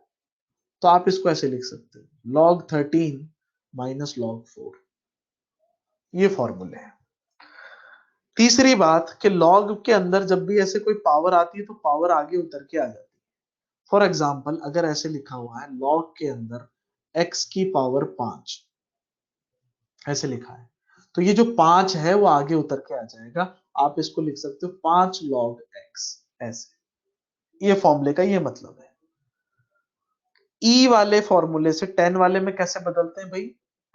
तो आप इसको ऐसे लिख सकते हो log 13 माइनस log 4। ये फॉर्मूले है। तीसरी बात कि लॉग के अंदर जब भी ऐसे कोई पावर आती है तो पावर आगे उतर के आ जाती है। फॉर एग्जाम्पल अगर ऐसे लिखा हुआ है लॉग के अंदर x की पावर 5, ऐसे लिखा है, तो ये जो 5 है वो आगे उतर के आ जाएगा, आप इसको लिख सकते हो 5 log x, ऐसे। ये फॉर्मूले का ये मतलब है। ई वाले फॉर्मूले से 10 वाले में कैसे बदलते हैं भाई,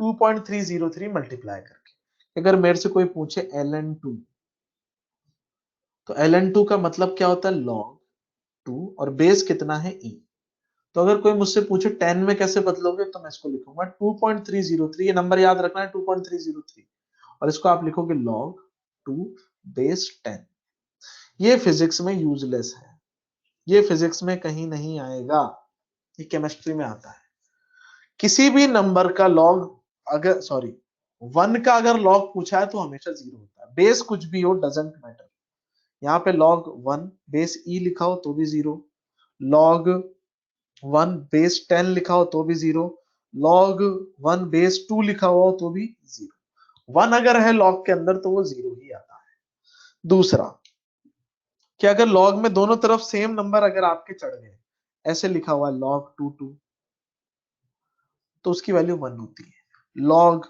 2.303 मल्टीप्लाई करके। अगर मेरे से कोई पूछे ln2, तो ln2 का मतलब क्या होता है log 2, और बेस कितना है e। तो अगर कोई मुझसे पूछे 10 में कैसे बदलोगे, तो मैं इसको लिखूंगा 2.303, ये नंबर याद रखना है 2.303, और इसको आप लिखोगे log 2 बेस 10। ये फिजिक्स में यूजलेस है, ये फिजिक्स में कहीं नहीं आएगा, ये केमिस्ट्री में आता है। किसी भी नंबर का लॉग, अगर सॉरी 1 का अगर लॉग पूछा है तो हमेशा 0 होता है, बेस कुछ भी हो डजेंट मैटर। यहाँ पे log 1 बेस e लिखा हो तो भी 0, log 1 बेस 10 लिखा हो तो भी 0, log 1 बेस 2 लिखा हुआ हो तो भी 0। 1 अगर है log के अंदर तो वो 0 ही आता है। दूसरा कि अगर log में दोनों तरफ सेम नंबर अगर आपके चढ़ गए, ऐसे लिखा हुआ है log 2 2, तो उसकी वैल्यू 1 होती है। log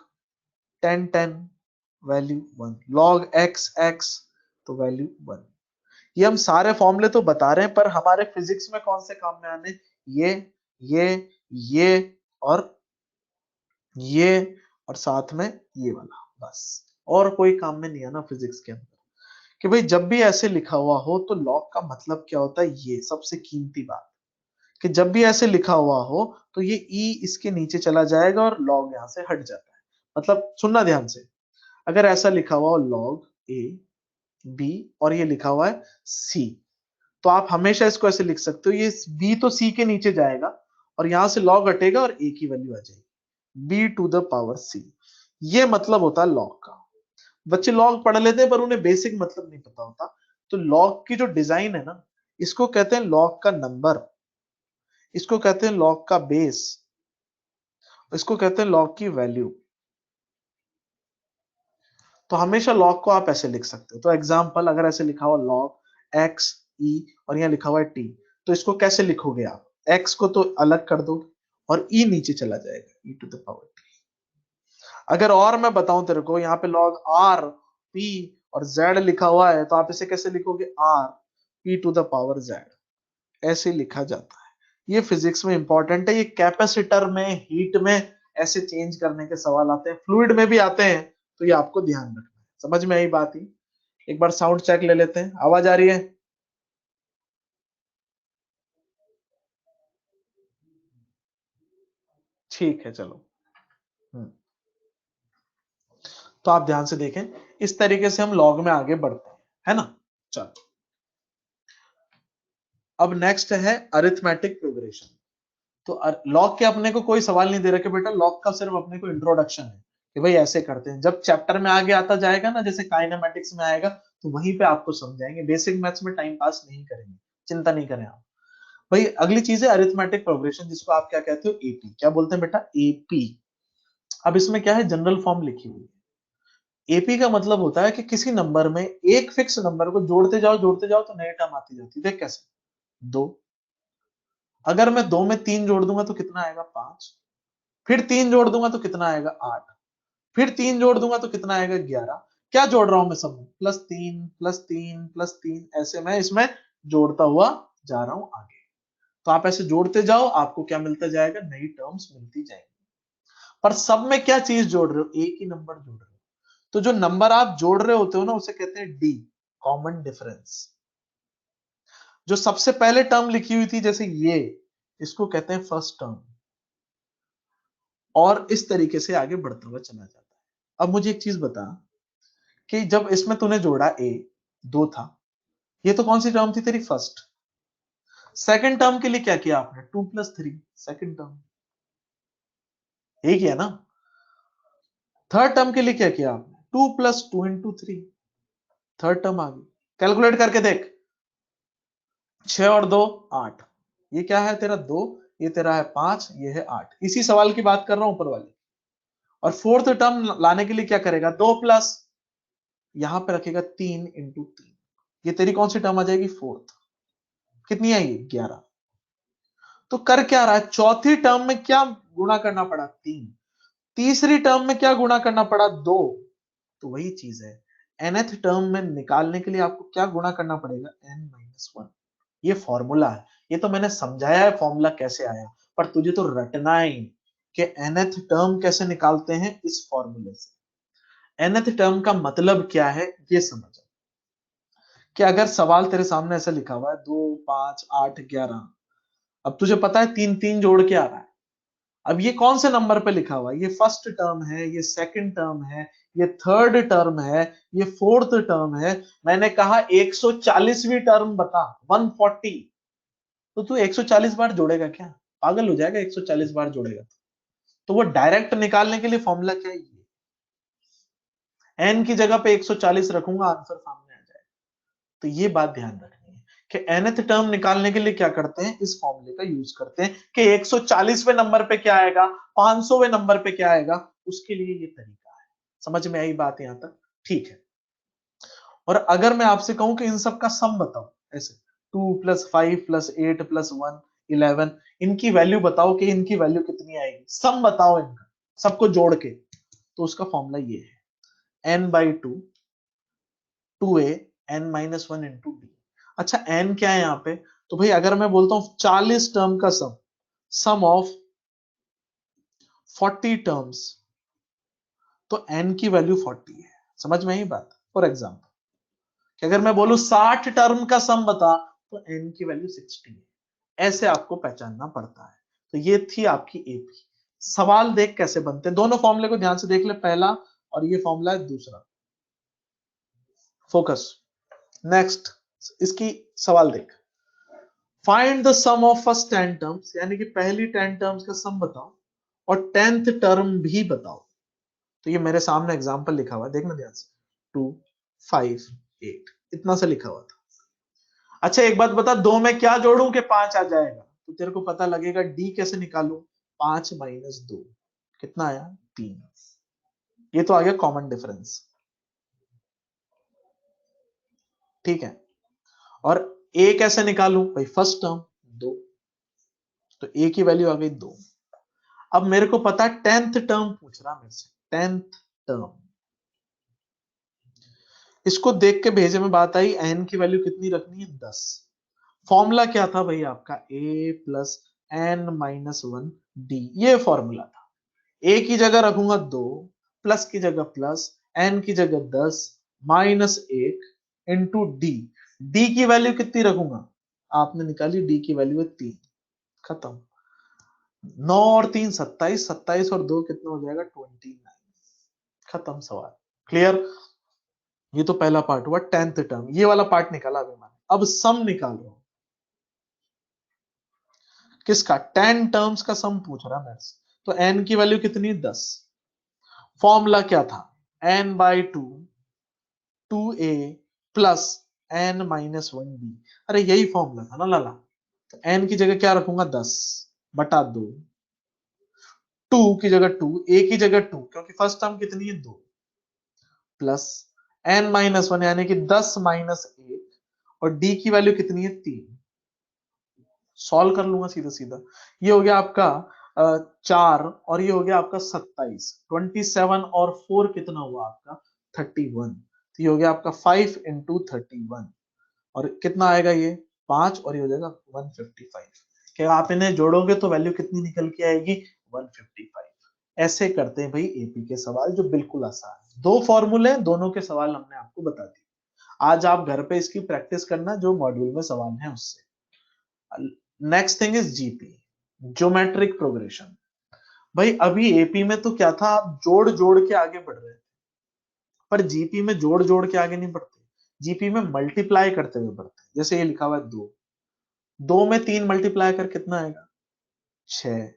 10 10 value 1, log x x तो वैल्यू 1। ये हम सारे फॉर्मूले तो बता रहे हैं, पर हमारे फिजिक्स में कौन से काम में आने, ये ये ये और ये और साथ में ये वाला, बस और कोई काम में नहीं है ना फिजिक्स के अंदर। कि भाई जब भी ऐसे लिखा हुआ हो तो लॉग का मतलब क्या होता है, ये सबसे कीमती बात, कि जब भी ऐसे लिखा हुआ हो तो ये ई इसके नीचे चला जाएगा और लॉग यहां से हट जाता है। मतलब सुनना ध्यान से, अगर ऐसा लिखा हुआ हो लॉग ए बी और ये लिखा हुआ है सी, तो आप हमेशा इसको ऐसे लिख सकते हो, ये बी तो सी के नीचे जाएगा और यहां से लॉग हटेगा और ए की वैल्यू आ जाएगी, बी टू द पावर सी। ये मतलब होता है लॉग का। बच्चे लॉग पढ़ लेते हैं पर उन्हें बेसिक मतलब नहीं पता होता। तो लॉग की जो डिजाइन है ना, इसको कहते हैं लॉग का नंबर, इसको कहते हैं लॉग का बेस, इसको कहते हैं लॉग की वैल्यू। तो हमेशा लॉग को आप ऐसे लिख सकते हो। तो एग्जांपल अगर ऐसे लिखा हुआ लॉग एक्स ई और यहाँ लिखा हुआ है टी, तो इसको कैसे लिखोगे आप, एक्स को तो अलग कर दो और ई नीचे चला जाएगा, E to the power T. अगर और मैं बताऊं तेरे को, यहाँ पे लॉग आर पी और जेड लिखा हुआ है, तो आप इसे कैसे लिखोगे, R P to the power Z, ऐसे लिखा जाता है। ये फिजिक्स में इंपॉर्टेंट है। ये कैपेसिटर में, हीट में ऐसे चेंज करने के सवाल आते हैं, फ्लूइड में भी आते हैं, तो ये आपको ध्यान रखना है। समझ में आई बात ही। एक बार साउंड चेक ले लेते हैं, आवाज आ रही है? ठीक है चलो। हम्म, तो आप ध्यान से देखें, इस तरीके से हम लॉग में आगे बढ़ते हैं, है ना। चलो, अब नेक्स्ट है अरिथमेटिक प्रोग्रेशन। तो लॉग के अपने को कोई सवाल नहीं दे रखे बेटा, लॉग का सिर्फ अपने को इंट्रोडक्शन है कि भाई ऐसे करते हैं। जब चैप्टर में आगे आता जाएगा ना, जैसे काइनेमेटिक्स में आएगा, तो वहीं पे आपको समझाएंगे। बेसिक मैथ्स में टाइम पास नहीं करेंगे, चिंता नहीं करें आप। भाई अगली चीज है अरिथमेटिक प्रोग्रेशन, जिसको आप क्या कहते हो, एपी। क्या बोलते हैं बेटा, एपी। अब इसमें क्या है, जनरल फॉर्म लिखी हुई है। एपी का मतलब होता है कि किसी नंबर में एक फिक्स नंबर को जोड़ते जाओ तो नई टर्म आती जाती है। देख कैसे, दो, अगर मैं दो में तीन जोड़ दूंगा तो कितना आएगा, पांच। फिर तीन जोड़ दूंगा तो कितना आएगा, आठ। फिर तीन जोड़ दूंगा तो कितना आएगा, 11। क्या जोड़ रहा हूं मैं सब में, प्लस तीन प्लस तीन प्लस तीन, ऐसे मैं इसमें जोड़ता हुआ जा रहा हूं आगे। तो आप ऐसे जोड़ते जाओ, आपको क्या मिलता जाएगा, नई टर्म्स मिलती जाएंगी। पर सब में क्या चीज जोड़ रहे हो, एक ही नंबर जोड़ रहे हो। तो जो नंबर आप जोड़ रहे होते हो ना, उसे कहते हैं डी, कॉमन डिफरेंस। जो सबसे पहले टर्म लिखी हुई थी जैसे ये, इसको कहते हैं फर्स्ट टर्म। और इस तरीके से आगे बढ़ता हुआ चला जाता है। अब मुझे एक चीज बता, कि जब इसमें तूने जोड़ा ए, दो था, ये तो कौन सी टर्म थी तेरी, फर्स्ट। सेकंड टर्म के लिए क्या किया आपने, two plus three, second term, यही किया ना। थर्ड टर्म के लिए क्या किया आपने, two plus two into three, third term आ गई। कैलकुलेट करके देख, 6 और 2 8, ये क्या है तेरा, दो, ये तेरा है 5, ये है 8। इसी सवाल की बात कर रहा हूं ऊपर वाले। और फोर्थ टर्म लाने के लिए क्या करेगा, दो प्लस, यहां पे रखेगा 3 इंटू 3, ये तेरी कौन सी टर्म आ जाएगी, फोर्थ। कितनी आएगी, 11। तो कर क्या रहा है, चौथी टर्म में क्या गुणा करना पड़ा, 3। तीसरी टर्म में क्या गुणा करना पड़ा, 2। तो वही चीज है, nth टर्म में निकालने के लिए आपको क्या गुणा करना पड़ेगा, n-1। ये फॉर्मूला है, ये तो मैंने समझाया है फॉर्मूला कैसे आया, पर तुझे तो रटना है कि nth टर्म कैसे निकालते हैं इस फॉर्मूले से। nth टर्म का मतलब क्या है, ये समझ, कि अगर सवाल तेरे सामने ऐसा लिखा हुआ है 2 5 8 11, अब तुझे पता है तीन तीन जोड़ के आ रहा है। अब ये कौन से नंबर पे लिखा हुआ है, ये फर्स्ट टर्म है, ये सेकंड टर्म है, ये थर्ड टर्म है, ये फोर्थ टर्म है। मैंने कहा 140वीं टर्म बता, 140। तो तू 140 बार जोड़ेगा क्या, पागल हो जाएगा 140 बार जोड़ेगा। तो वो डायरेक्ट निकालने के लिए फॉर्मूला क्या है, एन की जगह पे 140 रखूंगा, आंसर सामने आ जाएगा। तो ये बात ध्यान रखनी है कि nth टर्म निकालने के लिए क्या करते हैं, इस फॉर्मूले का यूज करते हैं कि 140वें नंबर पे क्या आएगा, 500वें नंबर पे क्या आएगा, उसके लिए ये तरीका है। समझ में आई बात यहां तक? ठीक है। और अगर मैं आपसे कहूं कि इन सब का सम बताओ, ऐसे 2 + 5 + 8 + 1 11, इनकी वैल्यू बताओ कि इनकी वैल्यू कितनी आएगी, सम बताओ इनका, सबको जोड़ के, तो उसका फॉर्मूला ये है n/2 2a n - 1 × d। अच्छा n क्या है यहाँ पे, तो भाई अगर मैं बोलता हूं 40 टर्म का सम ऑफ 40 टर्म्स, तो n की वैल्यू 40 है। समझ में आई बात? फॉर एग्जाम्पल कि अगर मैं बोलूं 60 टर्म का सम बता, तो n की वैल्यू 60 है। ऐसे आपको पहचानना पड़ता है। तो ये थी आपकी एपी। सवाल देख कैसे बनते हैं, दोनों फॉर्मूले को ध्यान से देख ले, पहला और ये फॉर्मूला है दूसरा। फोकस। नेक्स्ट इसकी सवाल देख, find the sum of first 10 terms, यानी कि पहली 10 टर्म्स का सम बताओ और 10th टर्म भी बताओ। तो ये मेरे सामने एग्जांपल लिखा हुआ है, देखना ध्यान से, 2 5 8 इतना सा लिखा हुआ था। अच्छा एक बात बता, दो में क्या जोड़ूं कि 5 आ जाएगा, तो तेरे को पता लगेगा डी कैसे निकालूं, 5 - 2 कितना आया, 3। ये तो आ गया कॉमन डिफरेंस, ठीक है। और ए कैसे निकालूं भाई, फर्स्ट टर्म 2, तो ए की वैल्यू आ गई 2। अब मेरे को पता है 10th टर्म पूछ रहा मेरे से, 10th टर्म, इसको देख के भेजे में बात आई, एन की वैल्यू कितनी रखनी है, 10। फॉर्मूला क्या था भाई आपका, a + n - 1 d, ये फॉर्मूला था। a की जगह रखूंगा 2, प्लस की जगह प्लस, n की जगह 10, -1 इंटू डी। डी की वैल्यू कितनी रखूंगा, आपने निकाली, डी की वैल्यू है 3। खत्म। 9 और 3 27, 27 और 2 कितना हो जाएगा, 29। खत्म सवाल। क्लियर? ये तो पहला पार्ट हुआ 10th टर्म, ये वाला पार्ट निकाला अभी मैंने। अब सम निकाल रहा हूं, किसका, 10 टर्म्स का सम पूछ रहा मेरे से। तो n की वैल्यू कितनी, 10। फॉर्मूला क्या था, n/2 2a plus n - 1b। अरे यही फॉर्मूला था ना लाला। तो n की जगह क्या रखूंगा, 10/2, 2 की जगह 2, a की जगह 2, क्योंकि फर्स्ट टर्म कितनी है, 2, प्लस n - 1 यानी कि 10 - 1, और d की वैल्यू कितनी है, 3। सॉल्व कर लूंगा सीधा सीधा। ये हो गया आपका 4, और ये हो गया आपका 27। 27 और 4 कितना हुआ आपका, 31। तो ये हो गया आपका 5 × 31, और कितना आएगा ये, 5, और ये हो जाएगा 155। क्या आप इन्हें जोड़ोगे तो वैल्यू कितनी निकल के आएगी, 155। ऐसे करते हैं भाई एपी के सवाल, जो बिल्कुल आसान है। दो फॉर्मूले, दोनों के सवाल हमने आपको बता दिए। आज आप घर पे इसकी प्रैक्टिस करना, जो मॉड्यूल में सवाल है उससे। Next thing is GP, geometric progression. भाई अभी एपी में तो क्या था, आप जोड़ जोड़ के आगे बढ़ रहे थे, पर जीपी में जोड़ जोड़ के आगे नहीं बढ़ते, जीपी में मल्टीप्लाई करते हुए बढ़ते। जैसे ये लिखा हुआ है 2, 2 में 3 मल्टीप्लाई कर कितना आएगा, 6,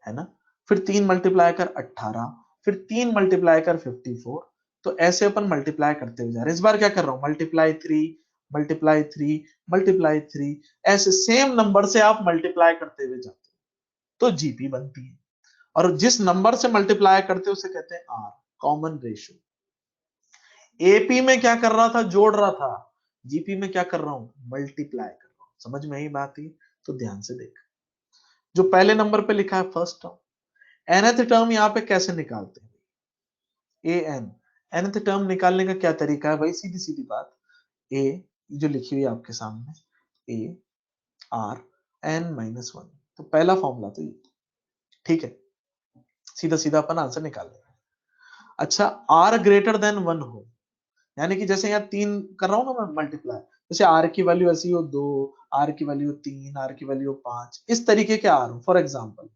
है ना। फिर 3 मल्टीप्लाई कर 18, फिर 3 मल्टीप्लाई कर 54। तो ऐसे अपन मल्टीप्लाई करते हुए जा रहे हैं। इस बार क्या कर रहा हूं, मल्टीप्लाई 3 मल्टीप्लाई 3 मल्टीप्लाई 3, ऐसे सेम नंबर से आप मल्टीप्लाई करते हुए जाते हो, तो जीपी बनती है। और जिस नंबर से मल्टीप्लाई करते हैं उसे कहते हैं आर, कॉमन रेशियो। एपी में क्या कर रहा था, जोड़ रहा था, जीपी में क्या कर रहा हूं, मल्टीप्लाई कर रहा हूं। समझ में यही बात है? तो ध्यान से देख, जो पहले नंबर पे लिखा है फर्स्ट टर्म, nth टर्म यहां पे कैसे निकालते हैं, nth टर्म निकालने का क्या तरीका है भाई, सीधी सीधी बात, a जो लिखी हुई है आपके सामने, a r n - 1, तो पहला फॉर्मूला तो ये, ठीक है। सीधा सीधा अपन आंसर निकाल लेंगे। अच्छा r ग्रेटर देन 1 हो, यानी कि जैसे यहाँ 3 कर रहा हूं ना मैं मल्टीप्लाई, जैसे r की वैल्यू ऐसी हो 2, r की वैल्यू 3, r की वैल्यू 5, इस तरीके के r हो फॉर एग्जांपल,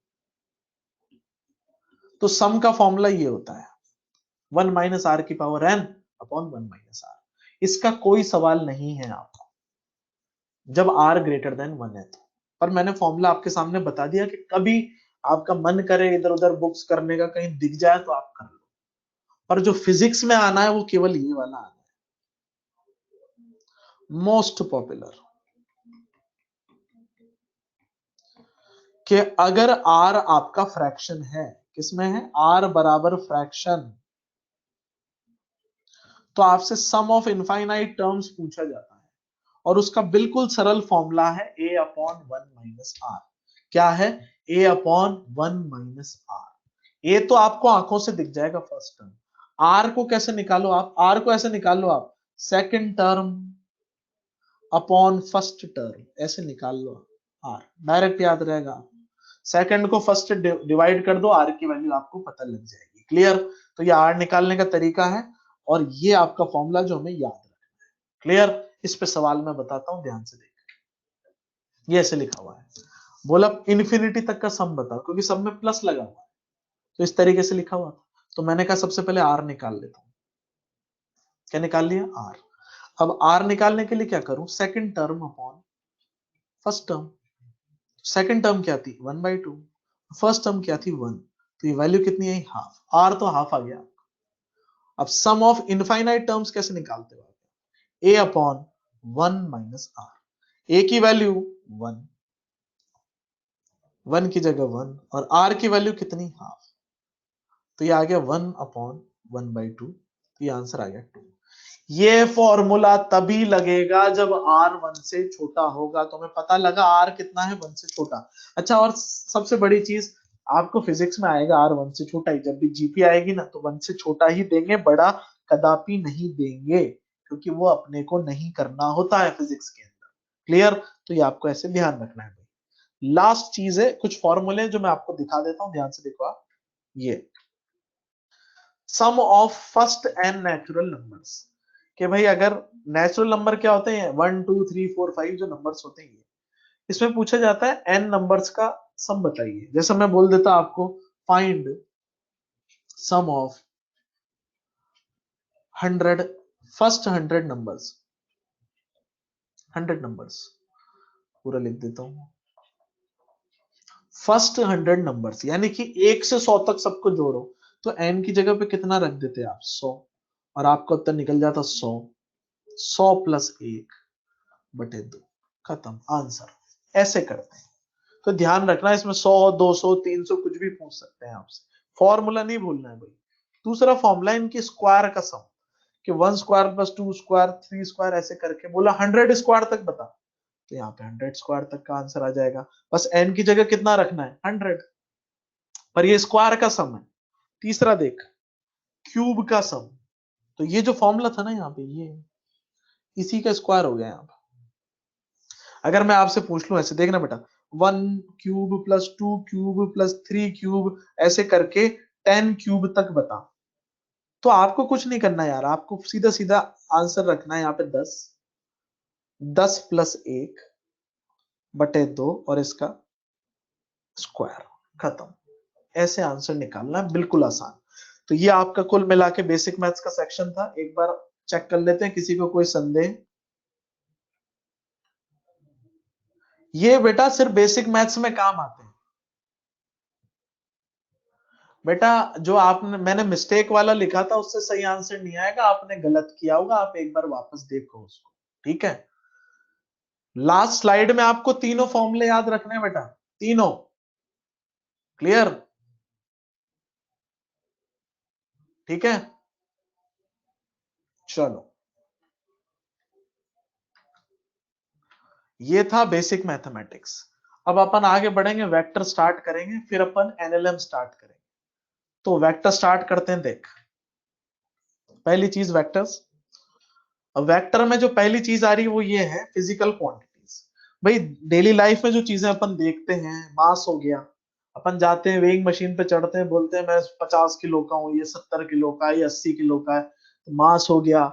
तो सम का फॉर्मूला ये होता है 1 - r की पावर n अपॉन 1 - r। इसका कोई सवाल नहीं है आपको, जब r ग्रेटर देन 1 है तो। पर मैंने फॉर्मूला आपके सामने बता दिया कि कभी आपका मन करे इधर उधर बुक्स करने का, कहीं दिख जाए तो आप कर लो, पर जो फिजिक्स में आना है वो केवल ये वाला आना है, मोस्ट पॉपुलर। कि अगर r आपका फ्रैक्शन है, किसमें है, r बराबर फ्रैक्शन, तो आपसे सम ऑफ इनफाइनाइट टर्म्स पूछा जाता है और उसका बिल्कुल सरल फॉर्मूला है a अपॉन 1 माइनस r। क्या है, a upon 1 minus r। a तो आपको आंखों से दिख जाएगा फर्स्ट टर्म, r को कैसे निकालो आप, r को ऐसे निकाल लो आप, second term upon first term, ऐसे निकाल लो r, डायरेक्ट याद रहेगा। सेकंड को फर्स्ट डिवाइड कर दो, r की वैल्यू आपको पता लग जाएगी। क्लियर, तो ये r निकालने का तरीका है और ये आपका फॉर्मूला जो हमें याद रखना है। क्लियर, इस पे सवाल मैं बताता हूं, ध्यान से देख, ये ऐसे लिखा हुआ है, बोला इन्फिनिटी तक का सम बताओ, क्योंकि सब में प्लस लगा हुआ है तो इस तरीके से लिखा हुआ था। तो मैंने कहा सबसे पहले r निकाल लेता हूं। क्या निकाल लिया, r। अब r निकालने के लिए क्या करूं, second term upon first term. Second term क्या थी, 1/2, फर्स्ट टर्म क्या थी, 1, तो ये वैल्यू कितनी है, हाफ, r तो हाफ आ गया। अब सम ऑफ इनफाइनाइट टर्म्स कैसे निकालते हो, a upon 1 minus r। a की वैल्यू 1, 1 की जगह 1 और r की वैल्यू कितनी, हाफ, तो ये आ गया 1 अपॉन 1/2, तो ये आंसर आ गया 2। ये फॉर्मूला तभी लगेगा जब r 1 से छोटा होगा, तो हमें पता लगा r कितना है, 1 से छोटा। अच्छा, और सबसे बड़ी चीज, आपको फिजिक्स में आएगा r 1 से छोटा ही, जब भी जीपी आएगी ना तो 1 से छोटा ही देंगे, बड़ा कदापि नहीं देंगे, क्योंकि वो अपने को नहीं करना होता है फिजिक्स के अंदर। क्लियर, तो ये आपको ऐसे ध्यान रखना है भाई। लास्ट चीज है, कुछ फॉर्मूले जो मैं आपको दिखा देता हूं, ध्यान से देखो आप, ये sum of first n natural numbers, कि भाई अगर नेचुरल नंबर क्या होते हैं, 1 2 3 4 5 जो नंबर्स होते हैं, इसमें पूछा जाता है एन नंबर्स का सम बताइए। जैसे मैं बोल देता आपको, find sum of 100 first 100 numbers, 100 numbers पूरा लिख देता हूं, फर्स्ट 100 नंबर्स यानी कि 1 से 100 तक सबको जोड़ो, तो एन की जगह पे कितना रख देते आप, 100, और आपका उत्तर निकल जाता 100, 100 प्लस 1/2, खत्म आंसर। ऐसे करते हैं, तो ध्यान रखना इसमें 100 200 300 कुछ भी पूछ सकते हैं आपसे, फॉर्मूला नहीं भूलना है भाई। दूसरा फॉर्मूला इनकी स्क्वायर का सम, कि 1 स्क्वायर प्लस 2 स्क्वायर 3 स्क्वायर ऐसे करके बोला 100 स्क्वायर तक बता, तो यहाँ पे 100 स्क्वायर तक का आंसर आ जाएगा। बस एन की जगह कितना रखना है, 100, पर ये स्क्वायर का सम है। तीसरा देख, क्यूब का सम, तो ये जो फॉर्मूला था ना यहाँ पे, ये इसी का स्क्वायर हो गया यहाँ पे। अगर मैं आपसे पूछ लूं ऐसे, देखना बेटा, 1 cube plus 2 cube plus 3 cube ऐसे करके 10 क्यूब तक बता, तो आपको कुछ नहीं करना यार, आपको सीधा सीधा आंसर रखना है यहाँ पे 10, 10 प्लस 1/2 और इसका स्क्वायर, खत्म। ऐसे आंसर निकालना है, बिल्कुल आसान। तो ये आपका कुल मिला के बेसिक मैथ्स का सेक्शन था, एक बार चेक कर लेते हैं, किसी को कोई संदेह। ये बेटा सिर्फ बेसिक मैथ्स में काम आते हैं बेटा, जो आपने मैंने मिस्टेक वाला लिखा था उससे सही आंसर नहीं आएगा, आपने गलत किया होगा, आप एक बार वापस देखो उसको, ठीक है। लास्ट स्लाइड में आपको तीनों फॉर्मूले याद रखने हैं बेटा, तीनों। क्लियर, ठीक है, चलो, ये था बेसिक मैथमेटिक्स। अब अपन आगे बढ़ेंगे, वेक्टर स्टार्ट करेंगे, फिर अपन एनएलएम स्टार्ट करेंगे। तो वेक्टर स्टार्ट करते हैं, देख, पहली चीज वेक्टर्स। अब वेक्टर में जो पहली चीज आ रही है वो ये है, फिजिकल क्वांटिटीज। भाई डेली लाइफ में जो चीजें अपन देखते हैं, मास हो गया, अपन जाते हैं वेइंग मशीन पे चढ़ते हैं, बोलते हैं मैं 50 किलो का हूँ, ये 70 किलो का, ये 80 किलो का है, तो मास हो गया।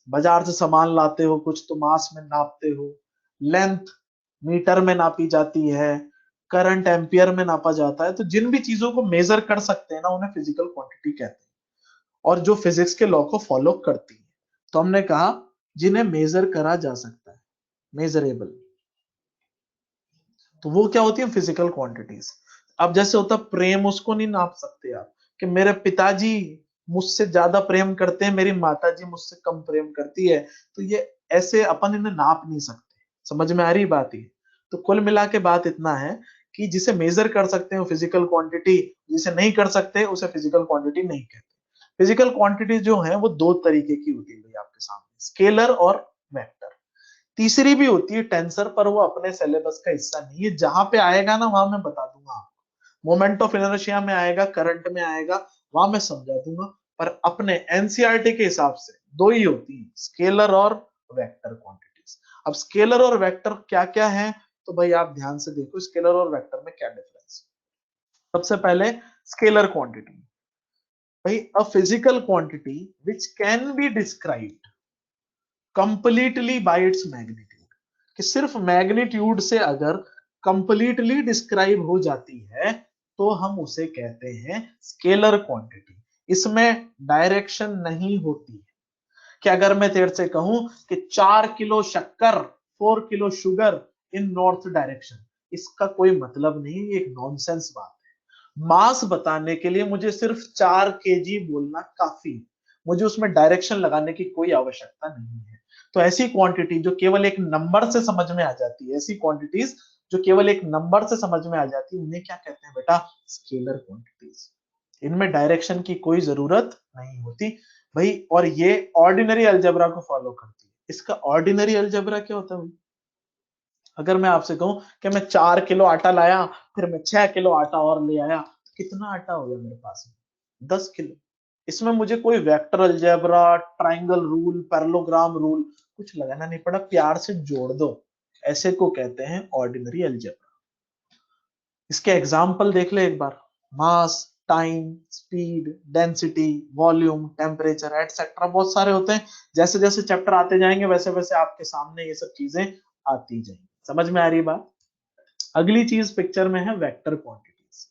बाजार से सामान लाते हो कुछ, तो मास में नापते हो। लेंथ मीटर में नापी जाती है, करंट एम्पियर में नापा जाता है। तो जिन भी चीजों को मेजर कर सकते हैं ना, उन्हें फिजिकल क्वांटिटी कहते हैं, और जो फिजिक्स के लॉ को फॉलो करती है। तो हमने कहा जिन्हें मेजर करा जा सकता है, मेजरेबल, तो वो क्या होती है, फिजिकल क्वांटिटीज। अब जैसे होता प्रेम, उसको नहीं नाप सकते आप, कि मेरे पिताजी मुझसे ज्यादा प्रेम करते हैं, मेरी माताजी मुझसे कम प्रेम करती है, तो ये ऐसे अपन इन्हें नाप नहीं सकते। समझ में आ रही बात ही। तो कुल मिला के बात इतना है कि जिसे मेजर कर सकते हैं फिजिकल क्वांटिटी, जिसे नहीं कर सकते उसे फिजिकल क्वांटिटी नहीं कहते। फिजिकल क्वांटिटी जो है वो दो तरीके की होती है भाई आपके सामने, स्केलर और वेक्टर। तीसरी भी होती है टेंसर, पर वो अपने सिलेबस का हिस्सा नहीं है, जहां पे आएगा ना वहां मैं बता दूंगा आपको। मोमेंट ऑफ इनर्शिया में आएगा, करंट में आएगा, वहां मैं समझा दूंगा। पर अपने एनसीईआरटी के हिसाब से दो ही होती है, स्केलर और वेक्टर क्वांटिटीज। अब स्केलर और वेक्टर क्या क्या है, तो भाई आप ध्यान से देखो स्केलर और वेक्टर में क्या डिफरेंस। सबसे पहले स्केलर क्वांटिटी, भाई अ physical quantity which can be described completely by its magnitude, कि सिर्फ मैग्नीट्यूड से अगर कंप्लीटली डिस्क्राइब हो जाती है तो हम उसे कहते हैं स्केलर क्वांटिटी। इसमें डायरेक्शन नहीं होती है, कि अगर मैं तेरे से कहूं कि 4 किलो शक्कर, 4 kilo sugar in north direction, इसका कोई मतलब नहीं, ये एक नॉनसेंस बात है। मास बताने के लिए मुझे सिर्फ 4 kg बोलना काफी, मुझे उसमें डायरेक्शन लगाने की कोई आवश्यकता नहीं है। तो ऐसी क्वांटिटी जो केवल एक नंबर से समझ में आ जाती है, ऐसी क्वांटिटीज जो केवल एक नंबर से समझ में आ जाती है, उन्हें क्या कहते हैं बेटा, स्केलर क्वांटिटीज। इनमें डायरेक्शन की कोई जरूरत नहीं होती भाई, और ये ऑर्डिनरी अलजेब्रा को फॉलो करती है। इसका ऑर्डिनरी अलजेब्रा क्या होता है भाई, अगर मैं आपसे कहूं कि मैं 4 किलो आटा लाया, फिर मैं 6 किलो आटा और ले आया, तो कितना आटा हो गया मेरे पास में, 10 किलो। इसमें मुझे कोई vector algebra, triangle rule, parallelogram rule कुछ लगाना नहीं पड़ा, प्यार से जोड़ दो, ऐसे को कहते हैं ऑर्डिनरी अलजेब्रा। इसके एग्जाम्पल देख ले एक बार, mass, time, speed, density, volume, temperature etcetera, बहुत सारे होते हैं। जैसे जैसे चैप्टर आते जाएंगे वैसे वैसे आपके सामने ये सब चीजें आती जाएंगी। समझ में आ रही बात। अगली चीज पिक्चर में है वेक्टर क्वांटिटीज।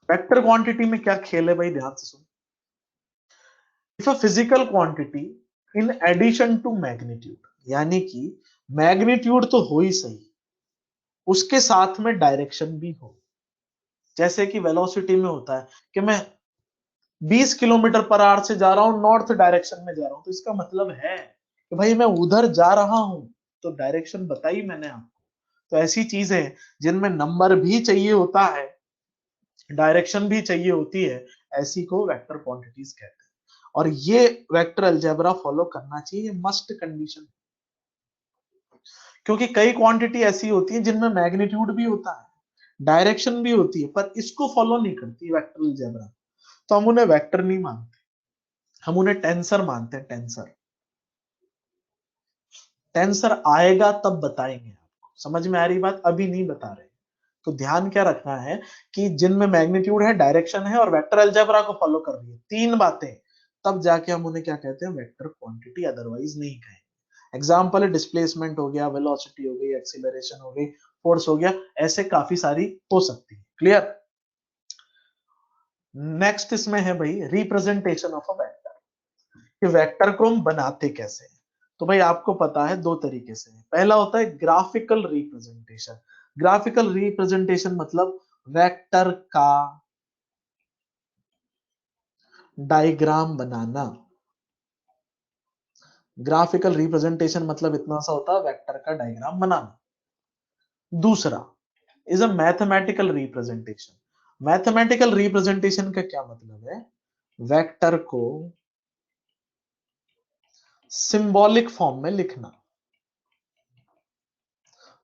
वेक्टर क्वांटिटी में क्या खेल है भाई, ध्यान से सुनो। If a physical quantity in addition to magnitude, यानी कि मैग्नीट्यूड तो हो ही सही, उसके साथ में डायरेक्शन भी हो। जैसे कि वेलोसिटी में होता है कि मैं 20 किलोमीटर पर आवर से जा रहा हूं, नॉर्थ डायरेक्शन में जा रहा हूं, तो इसका मतलब है कि भाई मैं उधर जा रहा हूं, तो डायरेक्शन बताई मैंने आपको। तो ऐसी चीजें जिनमें नंबर भी चाहिए होता है, डायरेक्शन भी चाहिए होती है, ऐसी को वेक्टर क्वांटिटीज कहते हैं। और ये वेक्टर अलजेब्रा फॉलो करना चाहिए, मस्ट कंडीशन। क्योंकि कई क्वांटिटी ऐसी होती है जिनमें मैग्नीट्यूड भी होता है, डायरेक्शन भी होती है, पर इसको फॉलो नहीं करती वेक्टर अलजेब्रा, तो हम उन्हें वेक्टर नहीं मानते, हम उन्हें टेंसर मानते हैं। टेंसर, टेंसर आएगा तब बताएंगे आपको, समझ में आ रही बात, अभी नहीं बता रहे। तो ध्यान क्या रखना है कि जिनमें मैग्नीट्यूड है, डायरेक्शन है और वेक्टर अलजेब्रा को फॉलो कर रही है, तीन बातें, तब जाके हम उन्हें क्या कहते हैं, वेक्टर क्वांटिटी, अदरवाइज नहीं कहेंगे। एग्जाम्पल है डिस्प्लेसमेंट हो गया, वेलोसिटी हो गई, एक्सीलरेशन हो गई, फोर्स हो गया, ऐसे काफी सारी हो सकती है। क्लियर। नेक्स्ट इसमें है भाई रिप्रेजेंटेशन ऑफ अ वेक्टर, कि वेक्टर को हम बनाते कैसे हैं। तो भाई आपको पता है दो तरीके से है। पहला होता है ग्राफिकल रिप्रेजेंटेशन। ग्राफिकल रिप्रेजेंटेशन मतलब वेक्टर का डायग्राम बनाना। ग्राफिकल रिप्रेजेंटेशन मतलब इतना सा होता है, वेक्टर का डायग्राम बनाना। दूसरा is a mathematical representation. Mathematical representation का क्या मतलब है, वेक्टर को सिंबॉलिक फॉर्म में लिखना।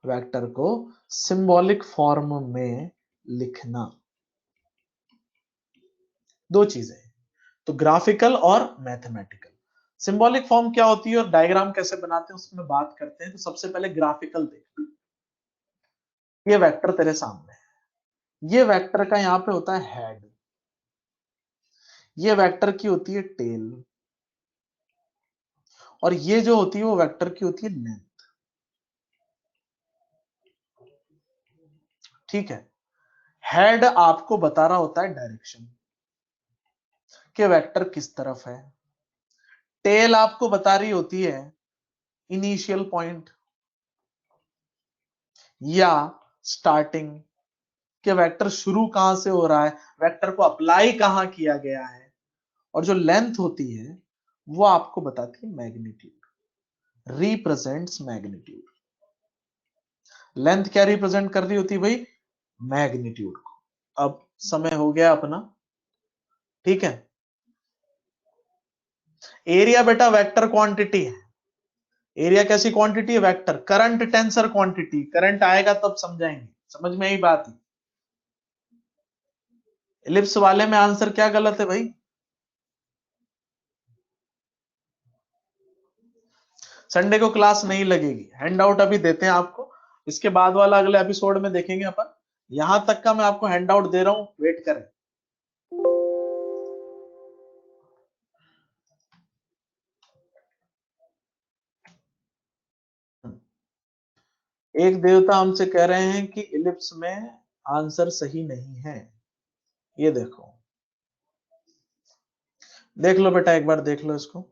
वेक्टर को सिंबॉलिक फॉर्म में लिखना, दो चीजें, तो ग्राफिकल और मैथमेटिकल। सिंबॉलिक फॉर्म क्या होती है और डायग्राम कैसे बनाते हैं उसमें बात करते हैं। तो सबसे पहले ग्राफिकल देख, ये वेक्टर तेरे सामने है, ये वेक्टर का यहां पे होता है हेड, ये वेक्टर की होती है टेल, और ये जो होती है वो वेक्टर की होती है लेंथ। ठीक है। हेड आपको बता रहा होता है डायरेक्शन, कि वेक्टर किस तरफ है। टेल आपको बता रही होती है इनिशियल पॉइंट या स्टार्टिंग, कि वेक्टर शुरू कहां से हो रहा है, वेक्टर को अप्लाई कहां किया गया है। और जो लेंथ होती है वो आपको बताती है मैग्नीट्यूड, रिप्रेजेंट्स मैग्नीट्यूड। लेंथ क्या रिप्रेजेंट कर रही होती है भाई, मैग्नीट्यूड को। अब समय हो गया अपना, ठीक है। एरिया बेटा वेक्टर क्वांटिटी है। एरिया कैसी क्वांटिटी है? Vector. Current tensor quantity. Current आएगा तब समझाएंगे, समझ में आई बात है। इलिप्स वाले में आंसर क्या गलत है भाई? संडे को क्लास नहीं लगेगी, हैंड आउट अभी देते हैं आपको, इसके बाद वाला अगले एपिसोड में देखेंगे अपन। यहां तक का मैं आपको हैंड आउट दे रहा हूं, वेट करें। एक देवता हमसे कह रहे हैं कि इलिप्स में आंसर सही नहीं है। ये देखो, देख लो बेटा, एक बार देख लो इसको।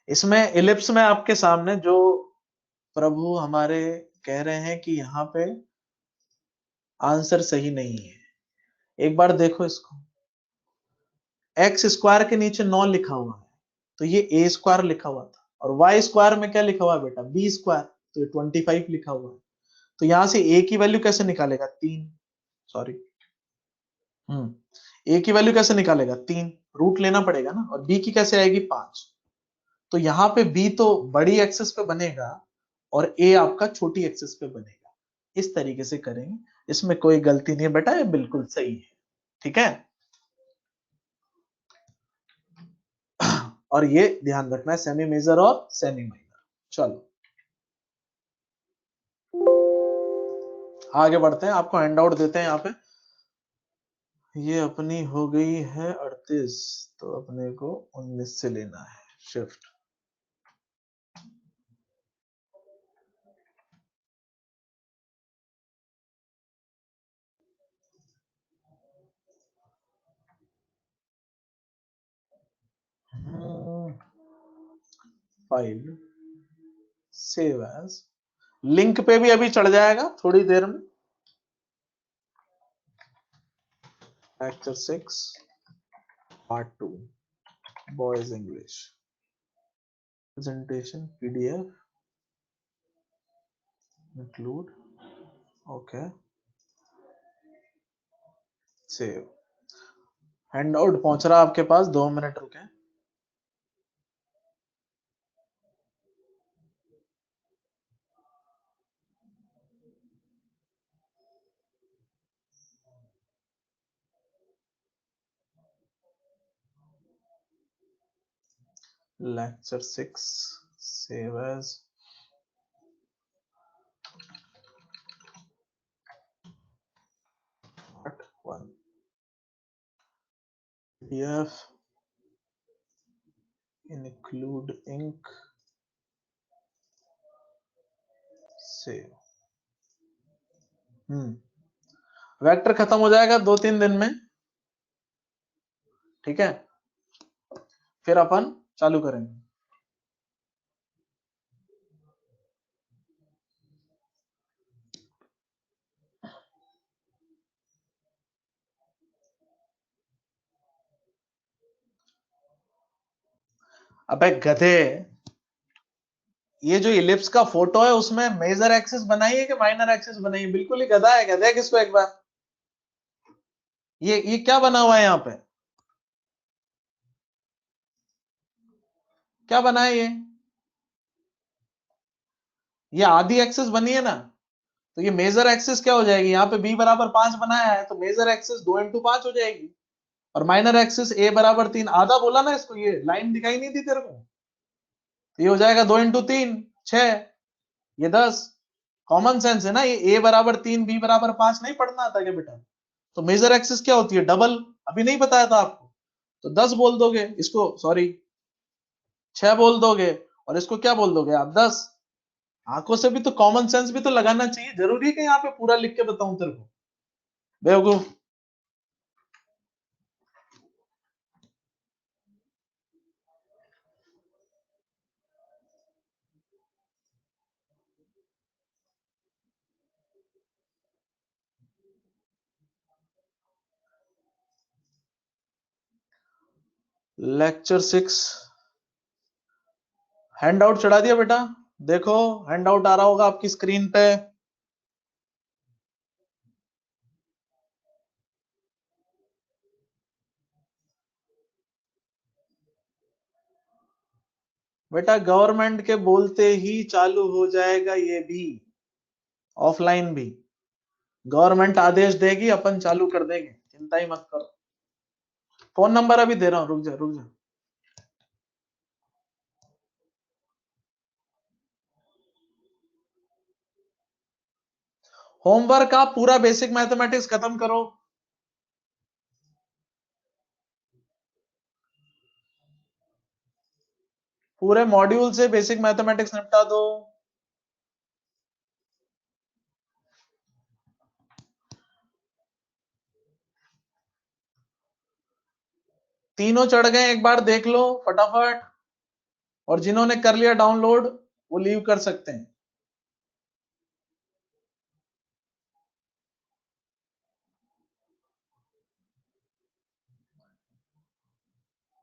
इसमें इलिप्स में आपके सामने जो प्रभु हमारे कह रहे हैं कि यहाँ पे आंसर सही नहीं है, एक बार देखो इसको। एक्स स्क्वायर के नीचे 9 लिखा हुआ है, तो ये ए स्क्वायर लिखा हुआ था, और वाई स्क्वायर में क्या लिखा हुआ है बेटा? बी स्क्वायर, तो ये 25 लिखा हुआ है। तो यहां से ए की वैल्यू कैसे निकालेगा? 3। सॉरी, ए की वैल्यू कैसे निकालेगा? 3। रूट लेना पड़ेगा ना। और बी की कैसे आएगी? 5। तो यहाँ पे बी तो बड़ी एक्सेस पे बनेगा और ए आपका छोटी एक्सेस पे बनेगा। इस तरीके से करेंगे, इसमें कोई गलती नहीं है बेटा, ये बिल्कुल सही है, ठीक है। और ये ध्यान रखना है, सेमी मेजर और सेमी माइनर। चलो आगे बढ़ते हैं, आपको हैंड आउट देते हैं यहाँ पे। ये अपनी हो गई है 38, तो अपने को 19 से लेना है shift. File save as, link पे भी अभी चढ़ जाएगा थोड़ी देर में। Lecture 6 part 2 boys English presentation PDF include, okay, save. Hand out पहुंच रहा आपके पास, 2 मिनट रुके। Lecture 6 save as, part 1 PDF include ink, save. Vector खत्म हो जाएगा 2-3 दिन में, ठीक है। फिर अपन चालू करेंगे। अबे गधे, ये जो इलिप्स का फोटो है उसमें मेजर एक्सिस बनाई है कि माइनर एक्सिस बनाई है? बिल्कुल ही गधा है, गधा है किसको एक बार। ये क्या बना हुआ है यहाँ पे? क्या बना है ये आधी एक्सिस बनी है ना, तो ये मेजर एक्सिस क्या हो जाएगी? यहाँ पे b बराबर 5 बनाया है, तो मेजर एक्सिस 2 into 5 हो जाएगी। और माइनर एक्सिस a बराबर 3, आधा बोला ना इसको, ये लाइन दिखाई नहीं दी तेरे को? तो ये हो जाएगा 2 into 3 6, ये 10। कॉमन सेंस है ना, ये a बराबर 3 b बराबर 5 नहीं पढ़ना आता क्या बेटा? तो मेजर एक्सिस क्या होती है? डबल। अभी नहीं बताया था आपको? तो 10 बोल दोगे इसको, सॉरी 6 बोल दोगे, और इसको क्या बोल दोगे आप? 10। आंखों से भी तो कॉमन सेंस भी तो लगाना चाहिए, जरूरी है कि यहाँ पे पूरा लिख के बताऊं तेरे को? बेवकूफ। लेक्चर 6 हैंड आउट चढ़ा दिया बेटा, देखो हैंड आउट आ रहा होगा आपकी स्क्रीन पे। बेटा गवर्नमेंट के बोलते ही चालू हो जाएगा, ये भी ऑफलाइन भी गवर्नमेंट आदेश देगी, अपन चालू कर देंगे, चिंता ही मत करो। फोन नंबर अभी दे रहा हूं, रुक जा रुक जा। होमवर्क आप पूरा बेसिक मैथमेटिक्स खत्म करो। पूरे मॉड्यूल से बेसिक मैथमेटिक्स निपटा दो। तीनों चढ़ गए, एक बार देख लो फटाफट। और जिन्होंने कर लिया डाउनलोड वो लीव कर सकते हैं।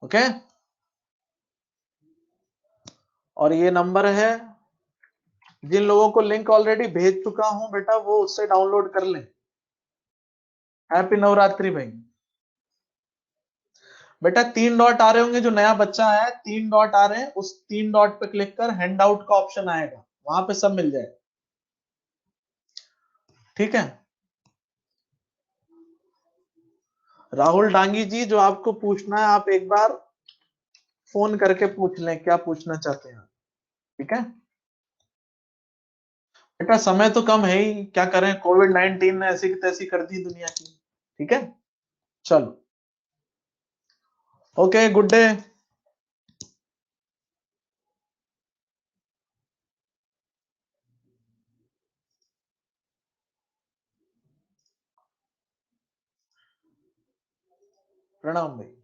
ओके, और ये नंबर है, जिन लोगों को लिंक ऑलरेडी भेज चुका हूं बेटा वो उससे डाउनलोड कर लें। हैप्पी नवरात्रि भाई। बेटा 3 डॉट आ रहे होंगे, जो नया बच्चा है 3 डॉट आ रहे हैं, उस 3 डॉट पे क्लिक कर, हैंड आउट का ऑप्शन आएगा, वहां पे सब मिल जाएगा। ठीक है, राहुल डांगी जी, जो आपको पूछना है आप एक बार फोन करके पूछ लें, क्या पूछना चाहते हैं। ठीक है बेटा, समय तो कम है ही, क्या करें, कोविड-19 ने ऐसी की तैसी कर दी दुनिया की। ठीक है, चलो, ओके, गुड डे। प्रणाम भाई।